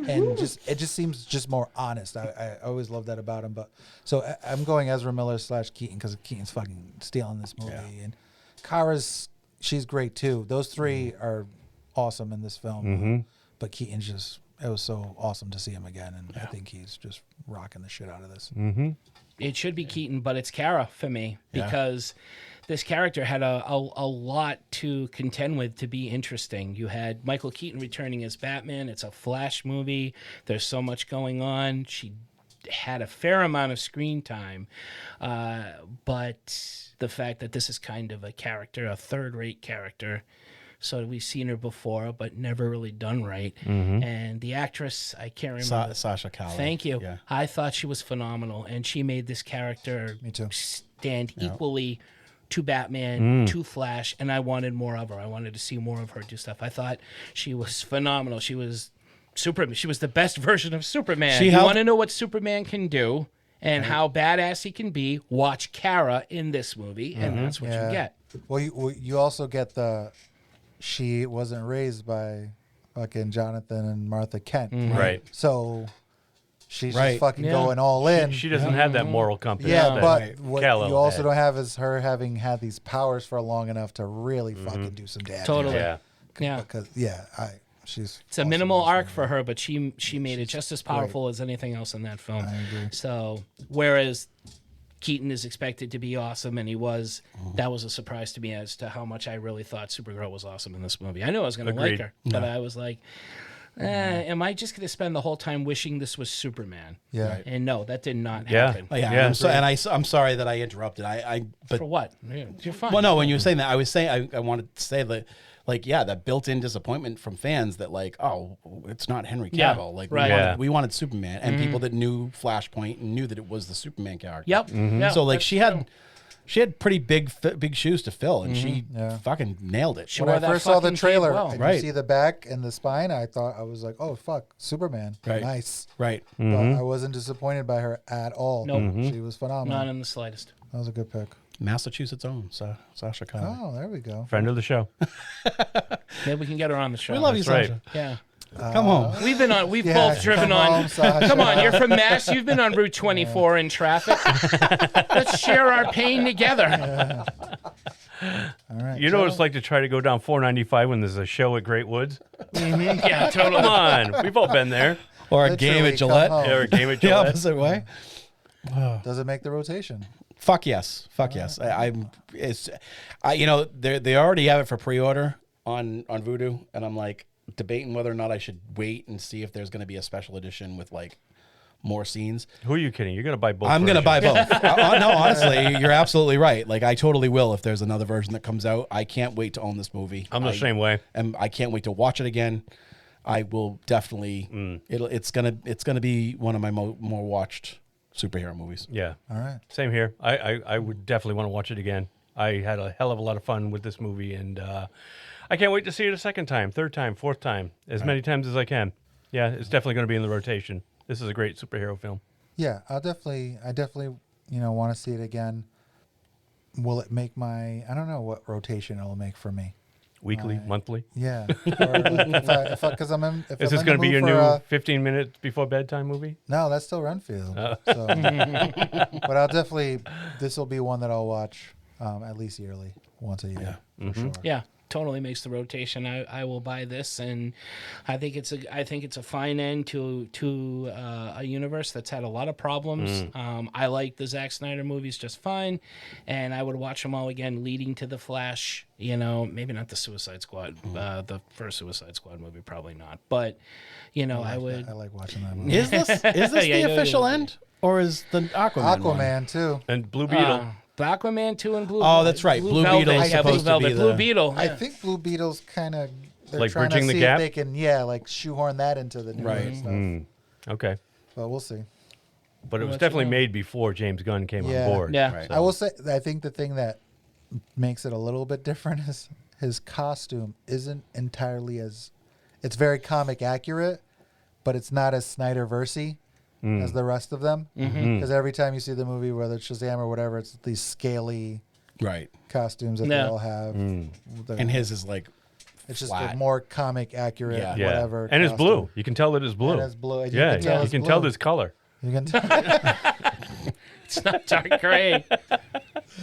And it just seems just more honest. I always love that about him. But so I'm going Ezra Miller / Keaton because Keaton's fucking stealing this movie, and Kara's, she's great too. Those three are awesome in this film. But Keaton's just, it was so awesome to see him again, and I think he's just rocking the shit out of this. It should be Keaton, but it's Kara for me because this character had a lot to contend with to be interesting. You had Michael Keaton returning as Batman. It's a Flash movie. There's so much going on. She had a fair amount of screen time, but the fact that this is kind of a character, a third-rate character, so we've seen her before, but never really done right. And the actress, I can't remember. Sasha Calle. Thank you. Yeah. I thought she was phenomenal, and she made this character stand equally to Batman, to Flash, and I wanted more of her. I wanted to see more of her do stuff. I thought she was phenomenal. She was Superman. She was the best version of Superman. You want to know what Superman can do and how badass he can be? Watch Kara in this movie, and that's what you get. Well, you also get she wasn't raised by fucking Jonathan and Martha Kent. Right. So she's just fucking going all in. She doesn't have that moral compass. Yeah, that but what Kal-El you also had. don't have is her having had these powers for long enough to really fucking do some damage. Totally. Yeah. Because she's. It's a minimal arc for her, but she made it just as powerful as anything else in that film. I agree. So whereas Keaton is expected to be awesome, and he was, that was a surprise to me as to how much I really thought Supergirl was awesome in this movie. I knew I was going to like her, but I was like, am I just going to spend the whole time wishing this was Superman? Yeah. Right. And no, that did not happen. I'm sorry that I interrupted. But for what? You're fine. Well, no, when you were saying that, I was saying I wanted to say that, like, that built-in disappointment from fans that, like, oh, it's not Henry Cavill. Like, we wanted Superman, and people that knew Flashpoint and knew that it was the Superman character. Yep. So, like, she had pretty big shoes to fill, and she fucking nailed it. When I first saw the trailer and right. you see the back and the spine, I was like, oh, fuck, Superman. Right. Nice. Right. But I wasn't disappointed by her at all. Nope. She was phenomenal. Not in the slightest. That was a good pick. Massachusetts' own Sasha Calle. Oh, there we go. Friend of the show. Maybe we can get her on the show. We love you, That's Sasha. Yeah. Come home. We've both driven on. Come on, you're from Mass. You've been on Route 24 in traffic. Let's share our pain together. All right. You know what it's like to try to go down 495 when there's a show at Great Woods? Yeah, totally. Come on. We've all been there. Or a game at Gillette. Or a game at The Gillette. opposite way. Does it make the rotation? Fuck yes. Yes. They already have it for pre-order on Vudu, and I'm like debating whether or not I should wait and see if there's going to be a special edition with like more scenes. Who are you kidding? You're going to buy both. I'm going to buy versions. both. No, honestly, you're absolutely right. Like, I totally will if there's another version that comes out. I can't wait to own this movie. I'm the same way. And I can't wait to watch it again. I will definitely. It's gonna be one of my more watched superhero movies. Yeah. All right. Same here. I would definitely want to watch it again. I had a hell of a lot of fun with this movie, and I can't wait to see it a second time, third time, fourth time, as many times as I can. Yeah, it's definitely going to be in the rotation. This is a great superhero film. Yeah, I definitely, want to see it again. Will it make I don't know what rotation it'll make for me. Weekly, monthly? Yeah. Because Is this going to be your new 15 minutes before bedtime movie? No, that's still Renfield. So. But I'll definitely, this will be one that I'll watch at least yearly, once a year, for sure. Yeah. Totally makes the rotation. I will buy this, and I think it's a fine end to a universe that's had a lot of problems. I like the Zack Snyder movies just fine, and I would watch them all again, leading to the Flash. Maybe not the Suicide Squad, the first Suicide Squad movie, probably not. But I would. I like watching that movie. Is this the official end, or is the Aquaman one? too, and Blue Beetle? Aquaman 2 and Blue. Oh, that's right. Blue Beetle is supposed to be the... Blue Beetle. I think Blue Beetle's kind of like trying bridging to the see gap. if they can shoehorn that into the new stuff. Okay. But we'll see. But it was definitely made before James Gunn came on board. Yeah. Right. I will say, I think the thing that makes it a little bit different is his costume isn't entirely it's very comic accurate, but it's not as Snyderverse-y as the rest of them. Because every time you see the movie, whether it's Shazam or whatever, it's these scaly costumes that they all have. And his is like it's just flat. a more comic accurate, whatever. And it's costume. blue. You can tell that it's blue. And it's blue. You can tell this color. You can tell. It's not dark gray.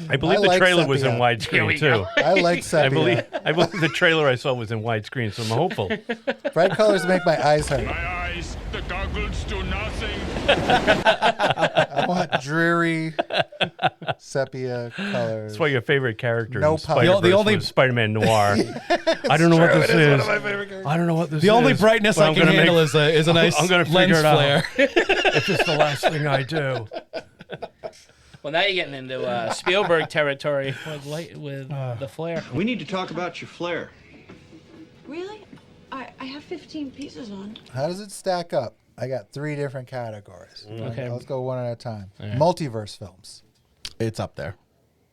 I believe the trailer was in widescreen too. I like sepia. I believe the trailer I saw was in widescreen, so I'm hopeful. Bright colors make my eyes hurt. My eyes, the goggles do nothing. I want dreary sepia colors. That's why your favorite character No in Spider-Verse was Spider-Man Noir. I don't know what this is. One of my favorite characters. I don't know what this is. The only brightness I can handle is a nice I'm gonna lens figure it flare. out. If it's the last thing I do. Well, now you're getting into Spielberg territory with the flare. We need to talk about your flare. Really? I have 15 pieces on. How does it stack up? I got 3 different categories. Okay. Let's go one at a time. Right. Multiverse films. It's up there.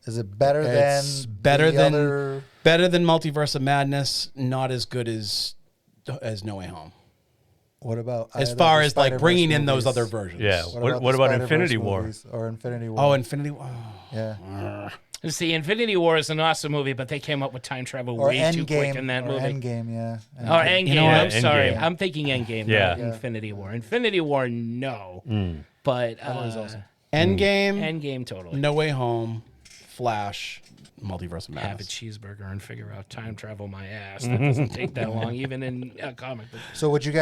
Is it better It's than better the than other? better than Multiverse of Madness? Not as good as No Way Home. What about As either far the as like Spider-Verse bringing in those movies? other versions? Yeah. What What the about Spider-Verse Infinity War? movies or Infinity War? Oh, Infinity War. Yeah. See, Infinity War is an awesome movie, but they came up with time travel Or way too quick Endgame. in that Or movie. Endgame, yeah. Oh, Endgame. You know what? I'm sorry. Endgame. I'm thinking Endgame, Yeah. not Infinity War. Infinity War, no. But Endgame, totally. No Way Home, Flash, Multiverse of Have a Madness. cheeseburger and figure out time travel my ass. That doesn't take that long, even in a comic book. So would you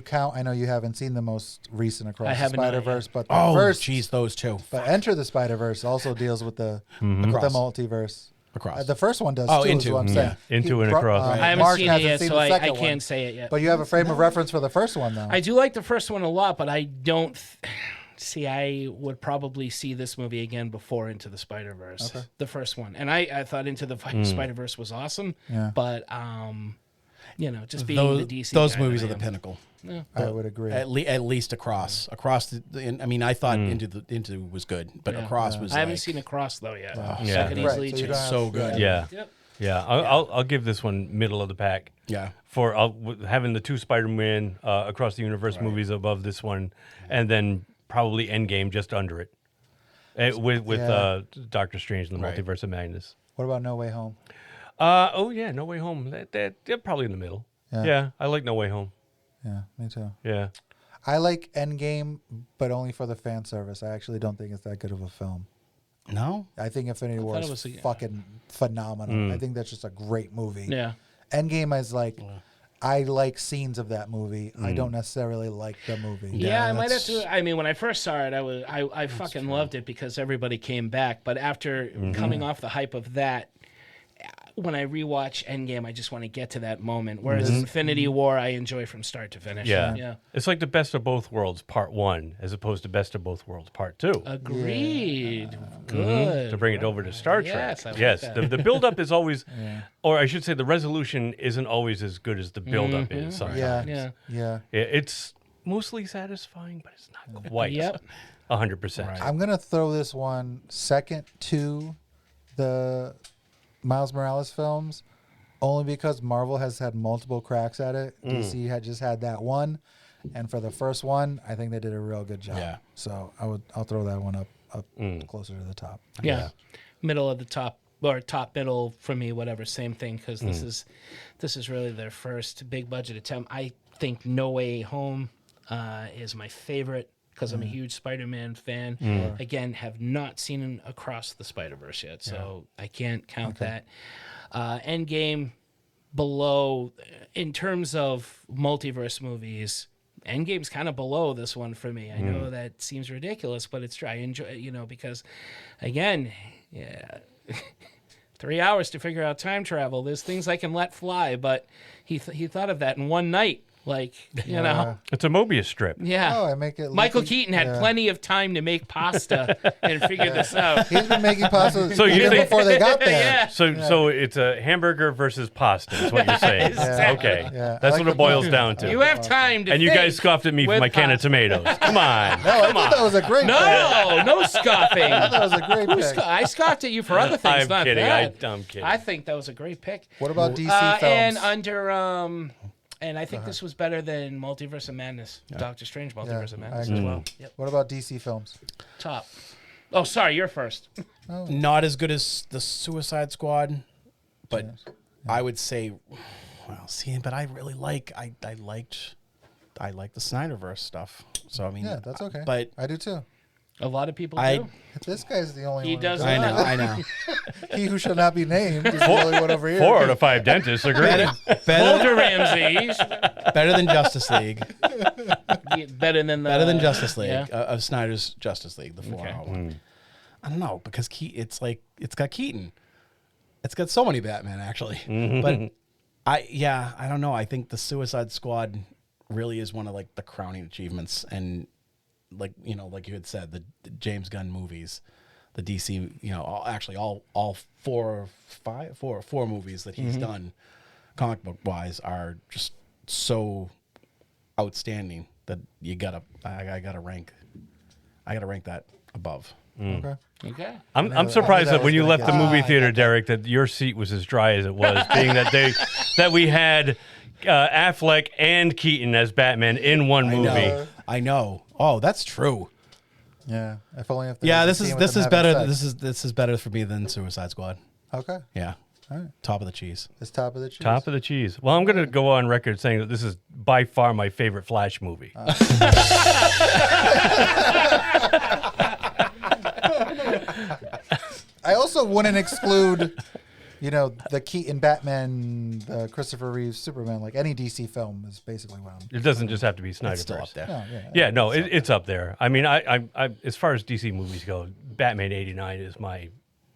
count? I know you haven't seen the most recent I Across the haven't, Spider-Verse, but the Oh, first, geez, those two. but Enter the Spider-Verse also deals with the Across. multiverse. Across. The first one does Oh, too, Into. is what I'm Yeah. saying. Into and Across. I haven't Mark seen it hasn't yet, seen so the I second can't one. say it yet. But you have a frame of reference for the first one, though. I do like the first one a lot, but I don't. See, I would probably see this movie again before Into the Spider-Verse, the first one, and I thought Into the Spider-Verse was awesome. Yeah. But just being the DC, those guy movies that are I the am. pinnacle. Yeah. I would agree. At least Across. I thought Into was good, but Yeah. Across was. I haven't like, seen Across though yet. Yeah. So Yeah. I could Right, easily so you choose. don't have- so good. Yeah. Yep. Yeah. I'll give this one middle of the pack. Yeah. For having the 2 Spider-Man Across the Universe movies above this one, and then probably Endgame just under it. With Yeah. Doctor Strange and the Right. Multiverse of Madness. What about No Way Home? No Way Home. They're probably in the middle. Yeah. Yeah, I like No Way Home. Yeah, me too. Yeah. I like Endgame, but only for the fan service. I actually don't think it's that good of a film. No. I think Infinity War thought is it was a- fucking phenomenal. I think that's just a great movie. Yeah. Endgame is like, I like scenes of that movie. I don't necessarily like the movie. Yeah, I might have to. I mean, when I first saw it, I fucking loved it because everybody came back. But after coming off the hype of that, when I rewatch Endgame, I just want to get to that moment. Whereas Infinity War, I enjoy from start to finish. Yeah. It's like the Best of Both Worlds Part 1 as opposed to Best of Both Worlds Part 2. Agreed. Good. To bring it over to Star Trek. Yes, I like that. The build-up is always, or I should say the resolution isn't always as good as the build-up is sometimes. It's mostly satisfying, but it's not quite 100%. I'm going to throw this one second to the Miles Morales films, only because Marvel has had multiple cracks at it. DC had just had that one, and for the first one, I think they did a real good job. Yeah. So I'll throw that one up closer to the top. Yeah. Middle of the top, or top middle for me, whatever, same thing, because this is really their first big budget attempt. I think No Way Home is my favorite, because I'm a huge Spider-Man fan. Again, have not seen Across the Spider-Verse yet, so I can't count that. Endgame, below, in terms of multiverse movies, Endgame's kind of below this one for me. I know that seems ridiculous, but it's true. I enjoy, because, again, 3 hours to figure out time travel. There's things I can let fly, but he thought of that in one night. Like, you know. It's a Mobius strip. Yeah. Oh, I make it. Michael Keaton had plenty of time to make pasta and figure this out. He's been making pasta So you think- before they got there. So it's a hamburger versus pasta is what you're saying. Exactly. Okay. Yeah. That's I what like it boils the- down to. You have time to And you think guys scoffed at me for with my can of pasta. tomatoes. Come on. No, I thought that was a great pick. No scoffing. I thought that was a great pick. I scoffed at you for other things, I'm not kidding. that. I'm kidding. I think that was a great pick. What about DC films? And under and I think this was better than Multiverse of Madness, Doctor Strange Multiverse of Madness as well. Yep. What about DC films? Top. Oh, sorry, you're first. Not as good as the Suicide Squad, but I would say, but I really liked the Snyderverse stuff. So I mean, Yeah, that's okay. But I do too. A lot of people do. This guy's the only He one. does who not. I know. He who shall not be named is the only one over here. 4 out of 5 dentists agree. Walter Ramsey. Better than Justice League. Better than Justice League yeah. Of Snyder's Justice League, the 4-hour one. I don't know, because it's got Keaton. It's got so many Batman actually, but I don't know. I think the Suicide Squad really is one of like the crowning achievements, and like you had said, the James Gunn movies, the DC, all four movies that he's done, comic book wise, are just so outstanding that I gotta rank that above. Okay. I'm surprised that when you left the movie theater, Derek, that your seat was as dry as it was, being that we had Affleck and Keaton as Batman in one movie. I know. Oh, that's true. Yeah. If only if this is better. This is better for me than Suicide Squad. Okay. Yeah. All right. Top of the cheese. It's top of the cheese. Top of the cheese. Well, I'm going to go on record saying that this is by far my favorite Flash movie. I also wouldn't exclude, the Keaton Batman, the Christopher Reeves Superman, like any DC film is basically what I'm. It doesn't just have to be Snyderverse. It's still up there. No, It's up there. I mean, I as far as DC movies go, Batman '89 is my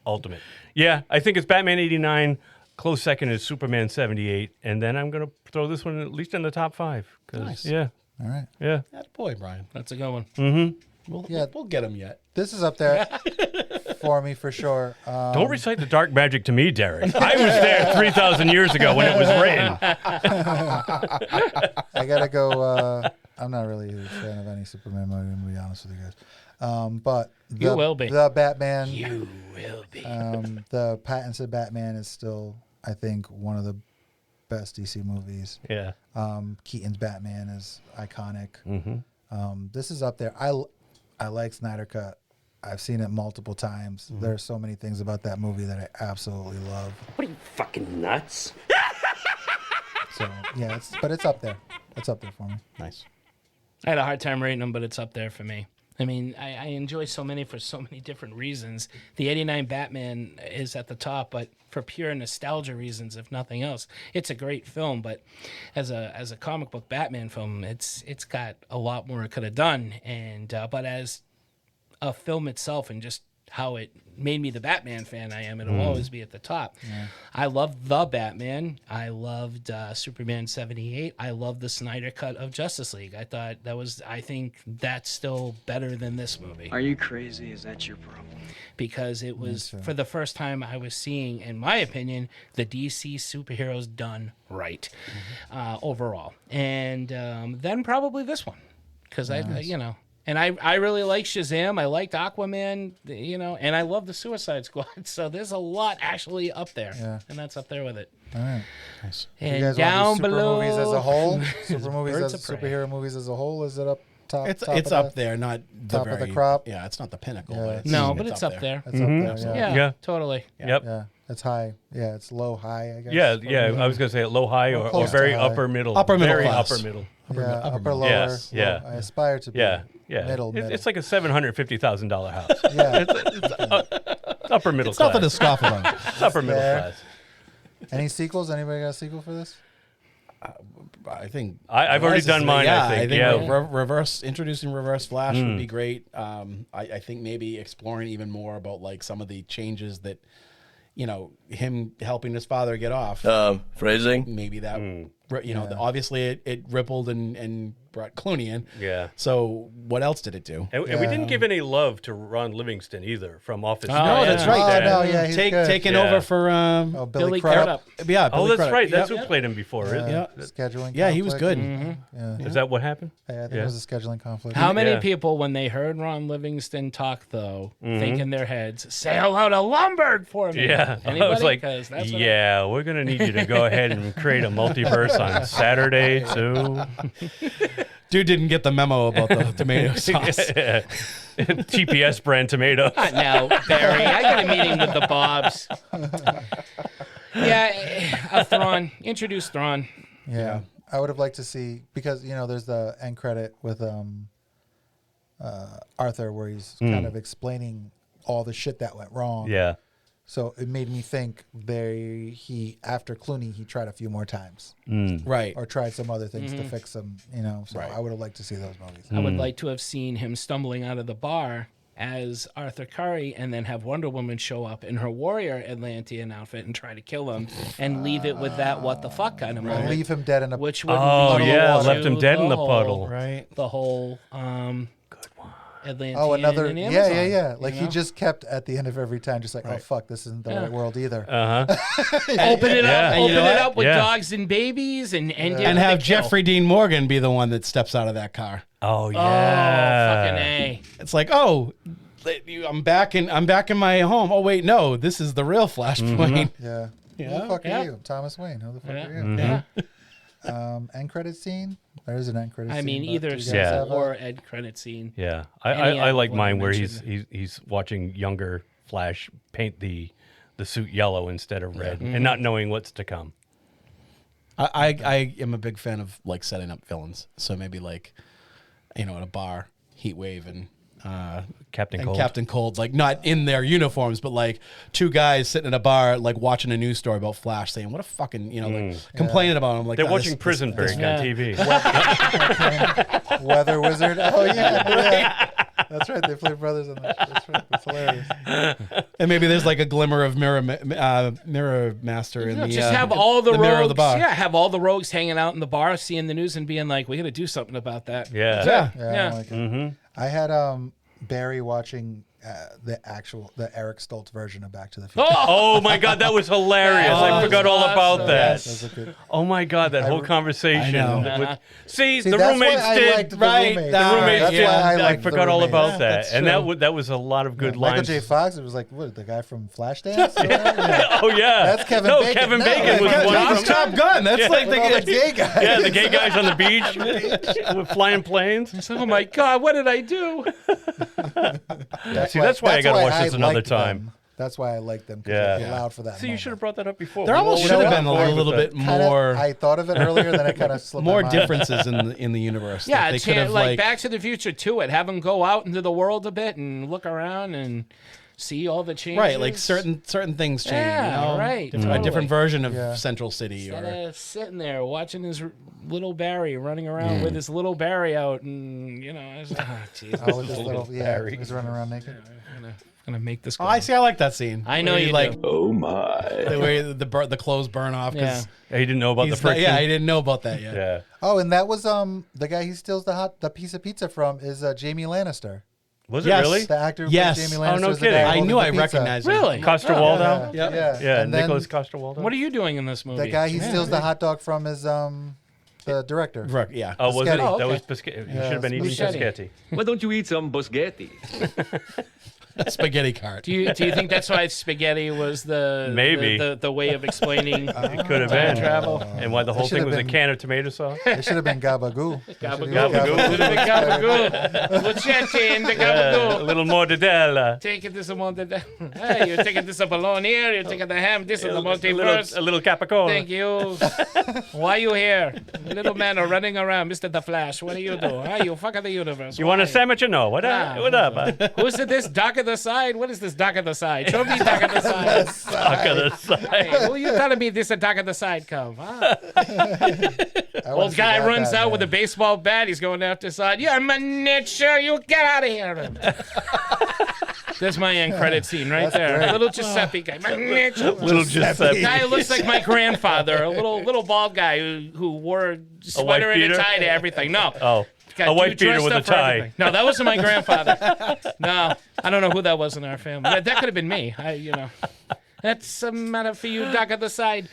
ultimate. Yeah, I think it's Batman '89. Close second is Superman '78, and then I'm gonna throw this one at least in the top 5. Nice. Yeah. All right. Yeah. That boy, Brian. That's a good one. Mm-hmm. We'll get him yet. This is up there for me for sure. Don't recite the dark magic to me, Derek. I was there 3,000 years ago when it was written. I gotta go. I'm not really a fan of any Superman movie, to be honest with you guys. But You will be. The Batman. You will be. The Pattinson Batman is still, I think, one of the best DC movies. Yeah. Keaton's Batman is iconic. Mm-hmm. This is up there. I like Snyder Cut. I've seen it multiple times. There are so many things about that movie that I absolutely love. What are you, fucking nuts? So yeah, it's up there. It's up there for me. Nice. I had a hard time rating them, but it's up there for me. I mean, I enjoy so many for so many different reasons. The '89 Batman is at the top, but for pure nostalgia reasons, if nothing else, it's a great film. But as a comic book Batman film, it's got a lot more it could have done. And but as a film itself, and just how it made me the Batman fan I am. It'll always be at the top. Yeah. I loved The Batman. I loved Superman 78. I loved the Snyder cut of Justice League. I think that's still better than this movie. Are you crazy? Is that your problem? Because it was, for the first time, I was seeing, in my opinion, the DC superheroes done right overall. And then probably this one. Because And I really like Shazam. I liked Aquaman, and I love the Suicide Squad. So there's a lot actually up there, and that's up there with it. All right, nice. And you guys down super below, movies as a whole, superhero movies as a whole, is it up top? It's up there, not top of the crop. Yeah, it's not the pinnacle. Yeah, but it's up there. It's up there. Yeah, totally. Yep. Yeah, it's high. Yeah, it's low high. I guess. Yeah. I was gonna say low high or very upper middle. Very upper middle. Upper lower. Yes. Yeah. I aspire to be. Middle. It's like a $750,000 house. Yeah. it's upper middle it's class. Nothing to scoff about. It's upper middle class. Any sequels? Anybody got a sequel for this? I think I've already done mine. I think introducing Reverse Flash would be great. I think maybe exploring even more about like some of the changes that, him helping his father get off. Phrasing. Maybe that, obviously it rippled and brought Clooney in. Yeah. So what else did it do? And we didn't give any love to Ron Livingston either from Office. No, that's right. He's taking over for Billy Crudup. Yeah. Billy that's Crudup. Right. That's who played him before, isn't it? Yeah. Scheduling. Yeah, he was good. Yeah. Is that what happened? I think it was a scheduling conflict. How many people, when they heard Ron Livingston talk, though, think in their heads, "Say hello to Lombard for me"? Yeah. Anybody? I was like, we're gonna need you to go ahead and create a multiverse on Saturday too. Dude didn't get the memo about the tomato sauce. TPS brand tomato. Now, Barry, I got a meeting with the Bobs. Thrawn. Introduce Thrawn. Yeah. I would have liked to see, because, there's the end credit with Arthur where he's kind of explaining all the shit that went wrong. Yeah. So it made me think after Clooney, he tried a few more times. Right. Or tried some other things to fix them, So I would have liked to see those movies. I would like to have seen him stumbling out of the bar as Arthur Curry and then have Wonder Woman show up in her warrior Atlantean outfit and try to kill him and leave it with that what the fuck kind of moment. Leave him dead in a which would left him dead in the puddle. Right. The whole good one. Atlantean another and Amazon, yeah. Like he just kept at the end of every time, just like, oh fuck, this isn't the right world either. Open it up with dogs and babies and have Jeffrey Dean Morgan be the one that steps out of that car. Oh yeah. Oh fucking A. It's like, I'm back in my home. Oh wait, no, this is the real Flashpoint. Yeah. Who the fuck are you? Thomas Wayne. Who the fuck are you? End credit scene. There is an end credit scene. I mean, either sequel or end credit scene. Yeah, I like mine where he's watching younger Flash paint the suit yellow instead of red and not knowing what's to come. I am a big fan of like setting up villains. So maybe like, at a bar, Heat Wave and Captain Cold, like not in their uniforms, but like two guys sitting in a bar, like watching a news story about Flash, saying what a fucking, complaining about him. Like they're watching Prison Break on TV. Weather Wizard. Oh yeah. That's right. They play brothers on that. That's right. That's hilarious. And maybe there's like a glimmer of Mirror Master in the just have all the mirror rogues. Of the bar. Yeah, have all the rogues hanging out in the bar, seeing the news and being like, "We got to do something about that." Yeah. I like it. I had Barry watching the Eric Stoltz version of Back to the Future. Oh my God, that was hilarious! I forgot all about that. Yes. Oh my God, that whole conversation. I See, the roommates did right. The roommates did. I forgot all about that, and that was a lot of good lines. Michael J. Fox. It was like, what, the guy from Flashdance? Oh yeah, that's Kevin Bacon. Kevin Bacon was one from Top Gun. That's like the gay guys. Yeah, the gay guys on the beach with flying planes. Oh my God, what did I do? That's why I got to watch this another time. That's why I like them. Because they allowed for that. So you should have brought that up before. There almost should have been a little bit more. I thought of it earlier, then I kind of slipped more my mind. differences in the universe. Yeah, they like Back to the Future 2. Have them go out into the world a bit and look around and see all the changes. Right, like certain things change. Yeah, right. A different version of Central City. Instead of sitting there watching his little Barry running around with his little Barry out, and I was like, oh, Jesus. With his little Barry. He's running around naked. I'm gonna make this. Oh, I see. I like that scene. I know you like. do. Oh my! The way the clothes burn off. Yeah. He didn't know about the friction. Yeah, he didn't know about that yet. Yeah. Oh, and that was the guy he steals the piece of pizza from is Jamie Lannister. Was it really? The actor who Yes. played Jamie Lannister. Oh, no was the kidding. guy I holding knew the I pizza. recognized him. Really? Coster-Waldau? Yeah. Yeah, And then Nicholas Coster-Waldau. What are you doing in this movie? the guy he steals the hot dog from is the director. Yeah. Oh, was it? Biscotti. That was Biscotti. You should have been eating Biscotti. Why don't you eat some Boschetti? Spaghetti cart. Do you think that's why spaghetti was Maybe. the way of explaining It could have time been. travel? And why the whole It should thing have was a been- can of tomato sauce? It should have been Gabagoo. Gabagoo. Gabagoo. Boschetti and the Gabagoo. A little mortadella. Taking this amount of hey, you're taking this a bologna here, you're taking the ham, this is the multiverse. A little capicola. Thank you. Why you here? Little man are running around, Mr. The Flash. What do? You fucker the universe. You want a Why? sandwich or no? What up? Who's it this Doc of the Side? What is this Doc of the Side? Show me Doc of the Side. Doc of the Side. Hey, who you telling me this a Doc of the Side come? Huh? Old guy runs out with a baseball bat. He's going after the side. You're miniature. You get out of here. There's my end credit scene right there. great. Little Giuseppe guy. Miniature. Little Giuseppe. Guy who looks like my grandfather. A little bald guy who wore a sweater and a beater? tie to everything. No. Oh, Got a white dude beater dressed with a up for tie. everything. No, that wasn't my grandfather. No, I don't know who that was in our family. That could have been me. That's a matter for you, Doc of the Side.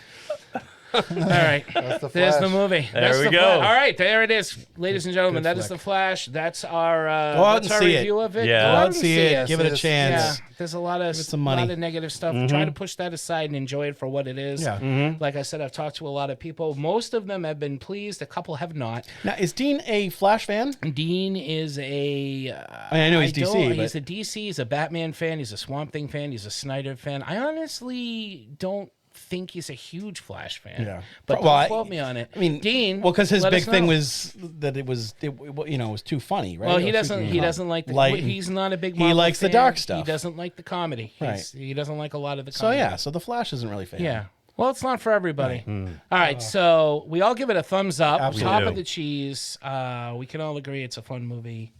All right, That's the there's Flash. the movie. There That's we the go. Flash. All right, there it is, ladies and gentlemen. Good That is flick. the Flash. That's our Go out that's and our see review it. of it. Yeah. Go Go out out and and see it. it. Give it a Yeah. chance. Yeah, there's a lot of some money. lot of negative stuff. Try to push that aside and enjoy it for what it is. Yeah. Like I said, I've talked to a lot of people. Most of them have been pleased. A couple have not. Now, is Dean a Flash fan? Dean is a. I know he's DC, but- He's a DC. He's a Batman fan. He's a Swamp Thing fan. He's a Snyder fan. I honestly don't think he's a huge Flash fan. Yeah. But Well, don't I- quote me on it. I mean, Dean. Well, because his let big us thing know. was that it was too funny, right? Well, It he was doesn't. too He doesn't like the. light. He's not a big. He Marvel likes the fan. dark stuff. He doesn't like the comedy. He doesn't like a lot of the. So comedy. yeah, so the Flash isn't really fan. Yeah. Well, it's not for everybody. All right, so we all give it a thumbs up. Absolutely. Top of the cheese. We can all agree it's a fun movie.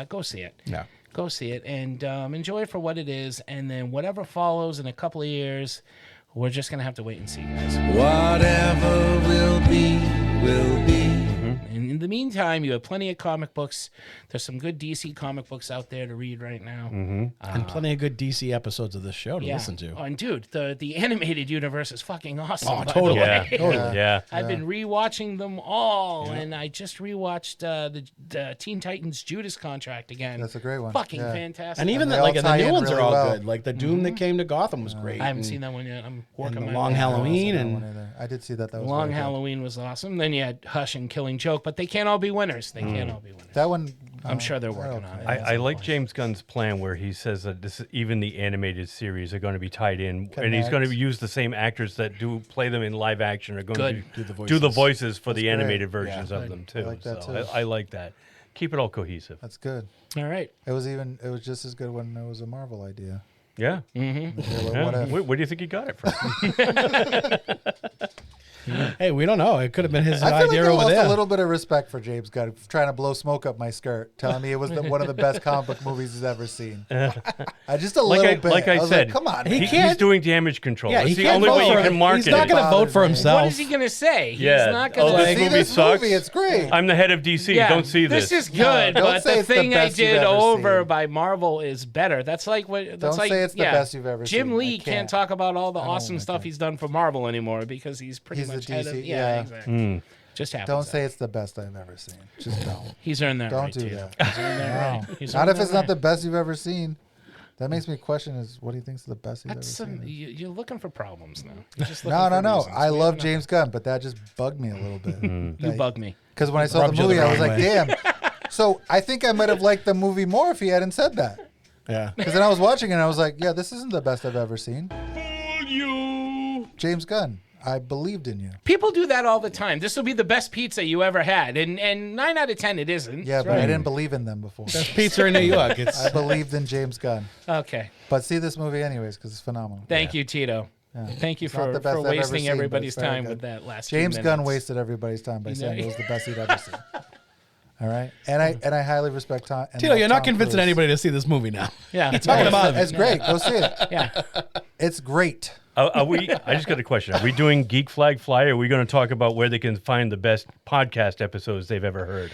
Go see it. Yeah. Go see it and enjoy it for what it is. And then whatever follows in a couple of years, we're just going to have to wait and see, guys. Whatever will be, will be. And in the meantime, you have plenty of comic books. There's some good DC comic books out there to read right now. And plenty of good DC episodes of this show to listen to. Oh, and dude, the animated universe is fucking awesome. Oh, by the totally. way. Yeah. Totally. Yeah. I've been rewatching them all, and I just rewatched the Teen Titans Judas Contract again. That's a great one. Fucking Yeah. fantastic. And even they the, all like the tie new in ones really are all well. good. Like the Doom that came to Gotham was great. I haven't seen that one yet. I'm working and my the Long way. Halloween That and one either. I did see that. That was Long very good. Halloween was awesome. Then you had Hush and Killing Joke, but they can't all be winners. They can't all be winners. That one. I'm sure they're working on it. I like James Gunn's plan where he says that even the animated series are going to be tied in, and he's going to use the same actors that play them in live action are going to do the voices for the great. animated versions of them too. I like that so too. I like that. Keep it all cohesive. That's good. All right. It was just as good when it was a Marvel idea. Yeah. Yeah, Yeah. what if? Where do you think he got it from? Hey, we don't know. It could have been his I feel like idea I over lost there. a little bit of respect for James Gunn for trying to blow smoke up my skirt, telling me it was one of the best comic book movies he's ever seen. Just a little bit. Like I was said, like, come on, he man. can't- he's doing damage control. Yeah, It's he the can't only vote way you for can it. market He's not it. going to vote for Bothers me. himself. What is he going to say? He's Yeah. not going Oh, to this see movie this sucks. movie? It's great. I'm the head of DC. Don't see this. This is No, good, don't but say the it's the thing I best you've did ever over seen. by Marvel is better. That's like what. That's Don't like, say it's the best you've ever Jim seen. Lee I can't can't. talk about all the awesome stuff he's done for Marvel anymore because he's pretty He's the much head of. DC, Yeah, yeah. exactly. Just happens. Don't say it's the best I've ever seen. Just don't. He's earned that Don't right, do too. that. He's earned that right. He's Not earned if that it's not right. the best you've ever seen. That makes me question is what he thinks is the best he's That's ever seen. you're looking for problems now. You're just No. looking for reasons. I We love have James Gunn, but that just bugged me a little bit. You bug me. Because when I saw Rubbed the you the movie, I was wrong like, way. damn. So I think I might have liked the movie more if he hadn't said that. Yeah. Because then I was watching it and I was like, yeah, this isn't the best I've ever seen. James Gunn. I believed in you. People do that all the time. This will be the best pizza you ever had. And 9 out of 10 it isn't. Yeah, but I didn't believe in them before. Best pizza in New York. I believed in James Gunn. Okay. But see this movie anyways because it's phenomenal. Thank you, Tito. Yeah. Thank you It's not the for best I've ever wasting seen, but everybody's it's very time good. with that last James 2 Gunn minutes. wasted everybody's time by saying it was the best he'd ever seen. All right, and I highly respect Tom. Tito, you're not convincing anybody to see this movie now. Yeah, You're talking about it. It's great. Go see it. Yeah, it's great. Are we? I just got a question. Are we doing Geek Flag Fly? Or are we going to talk about where they can find the best podcast episodes they've ever heard?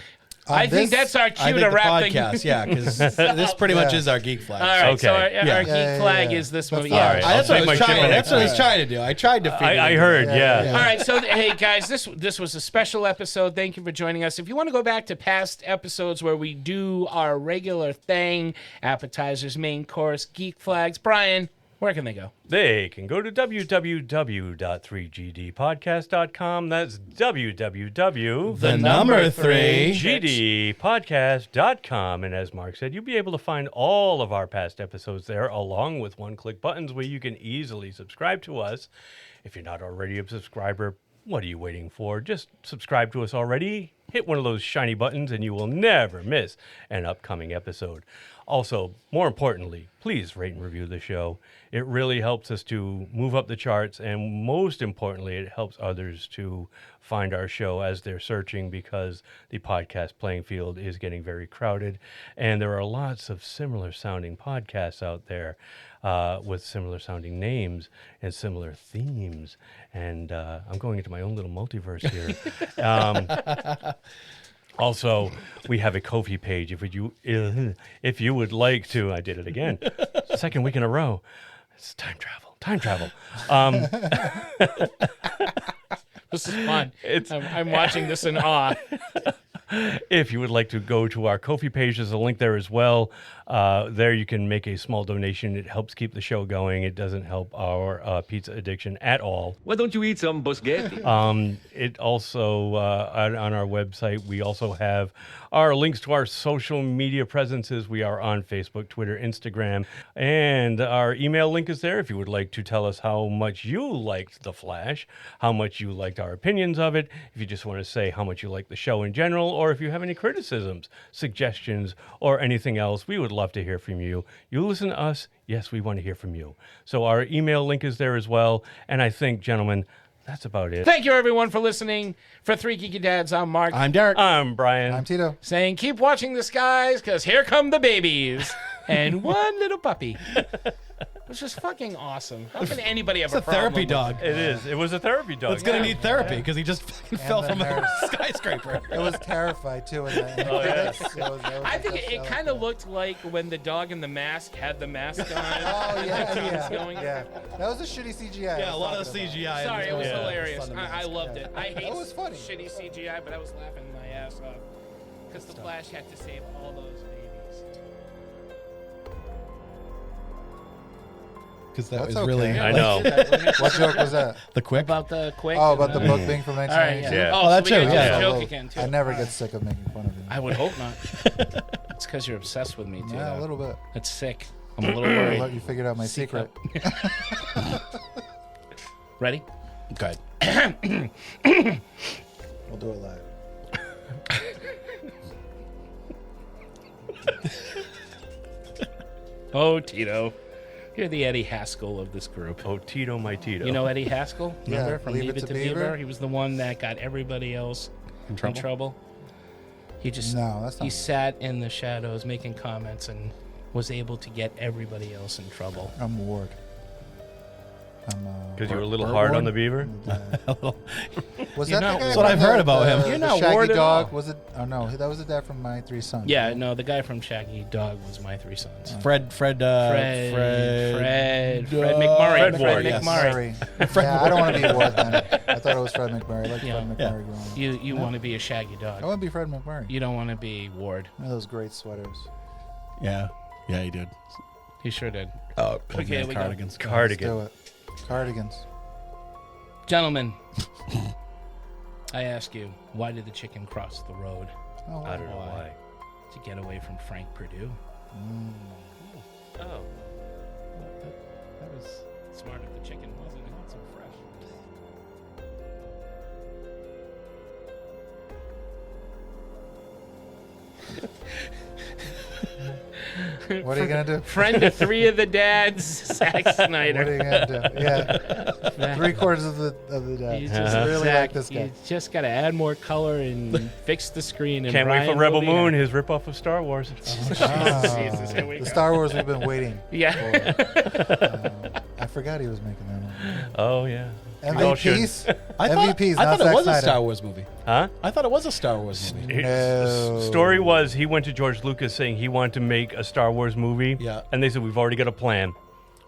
I think that's our cue to wrap things. Podcast, yeah, because this pretty much is our Geek Flag. All right, so our Okay. Geek Flag is this movie. All right, That's I'll what take my I ship was next week. trying to do. I tried to figure it I out. heard, yeah. All right, so hey guys, this was a special episode. Thank you for joining us. If you want to go back to past episodes where we do our regular thing, appetizers, main course, Geek Flags, Brian, where can they go? They can go to www.3gdpodcast.com. That's www. The number 3. gdpodcast.com. And as Mark said, you'll be able to find all of our past episodes there, along with one-click buttons where you can easily subscribe to us. If you're not already a subscriber, what are you waiting for? Just subscribe to us already. Hit one of those shiny buttons and you will never miss an upcoming episode. Also, more importantly, please rate and review the show. It really helps us to move up the charts, and most importantly, it helps others to find our show as they're searching, because the podcast playing field is getting very crowded, and there are lots of similar sounding podcasts out there with similar sounding names and similar themes. And I'm going into my own little multiverse here. Also, we have a Ko-fi page. If you would like to, I did it again, second week in a row. It's time travel. This is fun. I'm watching this in awe. If you would like to go to our Ko-fi page, there's a link there as well. There you can make a small donation. It helps keep the show going. It doesn't help our pizza addiction at all. Why don't you eat some Boschetti? It also, on our website, we also have our links to our social media presences. We are on Facebook, Twitter, Instagram, and our email link is there if you would like to tell us how much you liked The Flash, how much you liked our opinions of it, if you just want to say how much you like the show in general, or if you have any criticisms, suggestions, or anything else. We would love to hear from you. You listen to us. Yes, we want to hear from you. So our email link is there as well. And I think, gentlemen, that's about it. Thank you, everyone, for listening. For 3 Geeky Dads, I'm Mark. I'm Derek. I'm Brian. I'm Tito. Saying keep watching the skies, because here come the babies. And one little puppy. Which is fucking awesome. How can anybody have It's a therapy dog. It is. It was a therapy dog. It's going to need therapy because he just fucking fell from a skyscraper. It was terrified too. In the I think it kind of looked like when the dog in the mask had the mask on. Oh, yeah. Going. Yeah. That was a shitty CGI. Yeah, a lot of CGI. Sorry, it was hilarious. I loved it. I hate That was funny. shitty CGI, but I was laughing my ass off. Because the Flash had to save all those babies. Because that That's was okay. really. I know. What joke was that? The quick. About the quick. Oh, about the book being from 1992. All right, Yeah. Oh, that's so we true, gotta do yeah. a joke again, too. I never get sick of making fun of you. I would hope not. It's because you're obsessed with me, too. Yeah, a little bit. That's sick. I'm a little I'll worried. let you figured out my secret. Ready? Good. We'll do it live. Oh, Tito. You're the Eddie Haskell of this group. Oh, Tito, my Tito. You know Eddie Haskell? Remember Yeah, from Leave Leave It It to to Beaver? Beaver? He was the one that got everybody else in trouble. He just No, he sat in the shadows making comments and was able to get everybody else in trouble. I'm Ward. Because you were a little hard on the beaver? Was You're that not- the guy That's what from I've heard about him. The You're not Shaggy Ward at Dog? all. Was it? Oh no, that was the dad from My Three Sons. Yeah, no, the guy from Shaggy Dog was My Three Sons. Fred McMurray. Fred Ward, Fred yes. McMurray. Yeah, I don't want to be Ward then. I thought it was Fred McMurray. I like Yeah. Fred McMurray growing up. You want to be a Shaggy Dog. I want to be Fred McMurray. You don't want to be Ward. One of those great sweaters. Yeah. Yeah, he did. He sure did. Oh, Okay, okay. we go. Cardigans. Cardigan. Let's do it. Cardigans. Gentlemen, I ask you, why did the chicken cross the road? Oh, I don't know why. To get away from Frank Perdue. Oh. That was smart if the chicken wasn't. Not so fresh. What are you gonna do? Friend of 3 of the dads, Zack Snyder. What are you gonna do? Yeah, 3/4 of the dads. You Just really Zack, like this guy. You just gotta add more color and fix the screen. And Can't wait for Brian Rebel will be Moon, happy. his ripoff of Star Wars. Jesus, here we The go. Star Wars we've been waiting. Yeah. For. I forgot he was making that one. Oh yeah. We all should. MVPs. I thought MVPs. it not was Zack a Star Snyder. Wars movie. Huh? I thought it was a Star Wars movie. No. Story was he went to George Lucas saying he wanted to make a Star Wars movie. Yeah. And they said, we've already got a plan.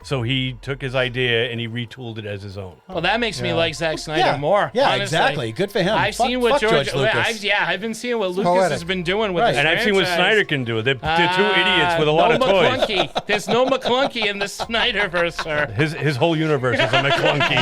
So he took his idea and he retooled it as his own. Well, that makes me Yeah. like Zack Snyder Yeah. more. Yeah, honestly. exactly. Good for him. I've Fuck- seen what fuck George. George Lucas. I've been seeing what Lucas poetic. has been doing with Right. this And I've seen what franchise. Snyder can do. They're two idiots with a lot no of toys. McClunky. There's no McClunky in the Snyderverse, sir. His whole universe is a McClunky.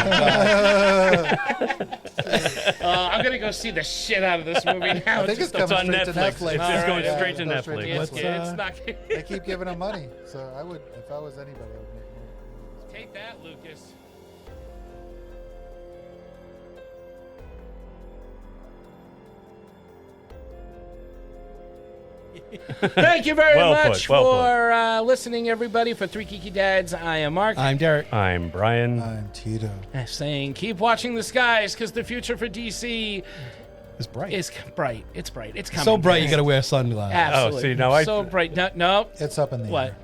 I'm gonna go see the shit out of this movie now. I think it's Just coming on straight to Netflix. Netflix. It's just going Yeah, straight to it goes Netflix. It's, it's not. They keep giving him money, so I would, if I was anybody, I would make more. Take that, Lucas. Thank you very Well much put, well for listening, everybody. For Three Geeky Dads, I am Mark. I'm Derek. I'm Brian. I'm Tito. Saying, keep watching the skies because the future for DC It's bright. is bright. It's bright. It's coming. so bright you guys. got to wear sunglasses. Absolutely. Oh, see, now I- so bright. No. It's up in the What? air.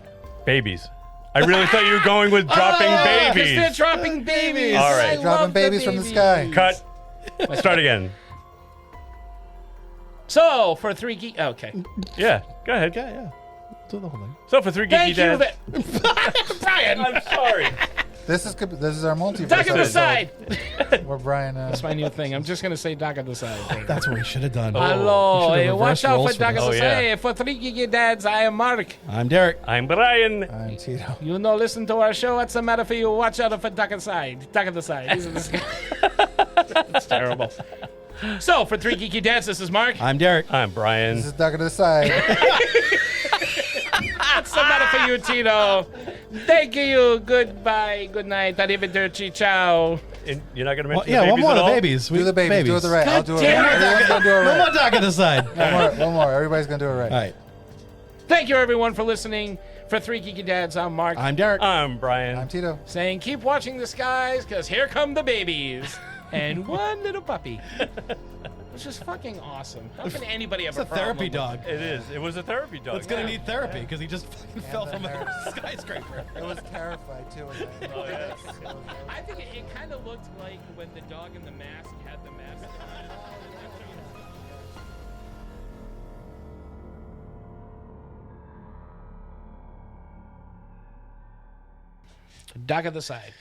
Babies. I really thought you were going with dropping Because babies. they're dropping babies. All right. I Dropping love babies from the sky. Cut. Start again. So for Three Geek, okay. Yeah, go ahead. Yeah, yeah. Do the whole thing. So for Three Geeky Thank you, Dads. Brian. I'm sorry. This is our multiverse. Duck on the episode side. Where Brian. That's my new thing. I'm just gonna say duck on the side. That's what we should have done. Hello. We should Hey, have watch reversed out roles for duck this. on the Oh, yeah. side. For Three Geeky Dads, I am Mark. I'm Derek. I'm Brian. I'm Tito. You know, listen to our show. What's the matter for you? Watch out for duck on the side. Duck on the side. It's terrible. So for Three Geeky Dads, this is Mark. I'm Derek. I'm Brian. This is Duck to the side. What's the matter for you, Tito? Thank you. Goodbye. Good night. Arrivederci. Ciao. And you're not going to Well, mention yeah, the one babies more at of the all? babies. Do the babies. Do it the right. I'll do it damn right. it. Everyone's gonna do it No right. more Doc on the side. One more. Everybody's gonna do it right. All right. Thank you, everyone, for listening. For Three Geeky Dads, I'm Mark. I'm Derek. I'm Brian. I'm Tito. Saying, keep watching the skies, because here come the babies. And one little puppy. Which is fucking awesome. How can anybody have It's a therapy dog. It is. It was a therapy dog. It's going to need therapy because he just fucking fell from a skyscraper. It was terrified too. Oh, yeah. I think it kind of looked like when the dog in the mask had the mask on. Dog of the side.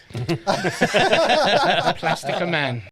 Plastic man.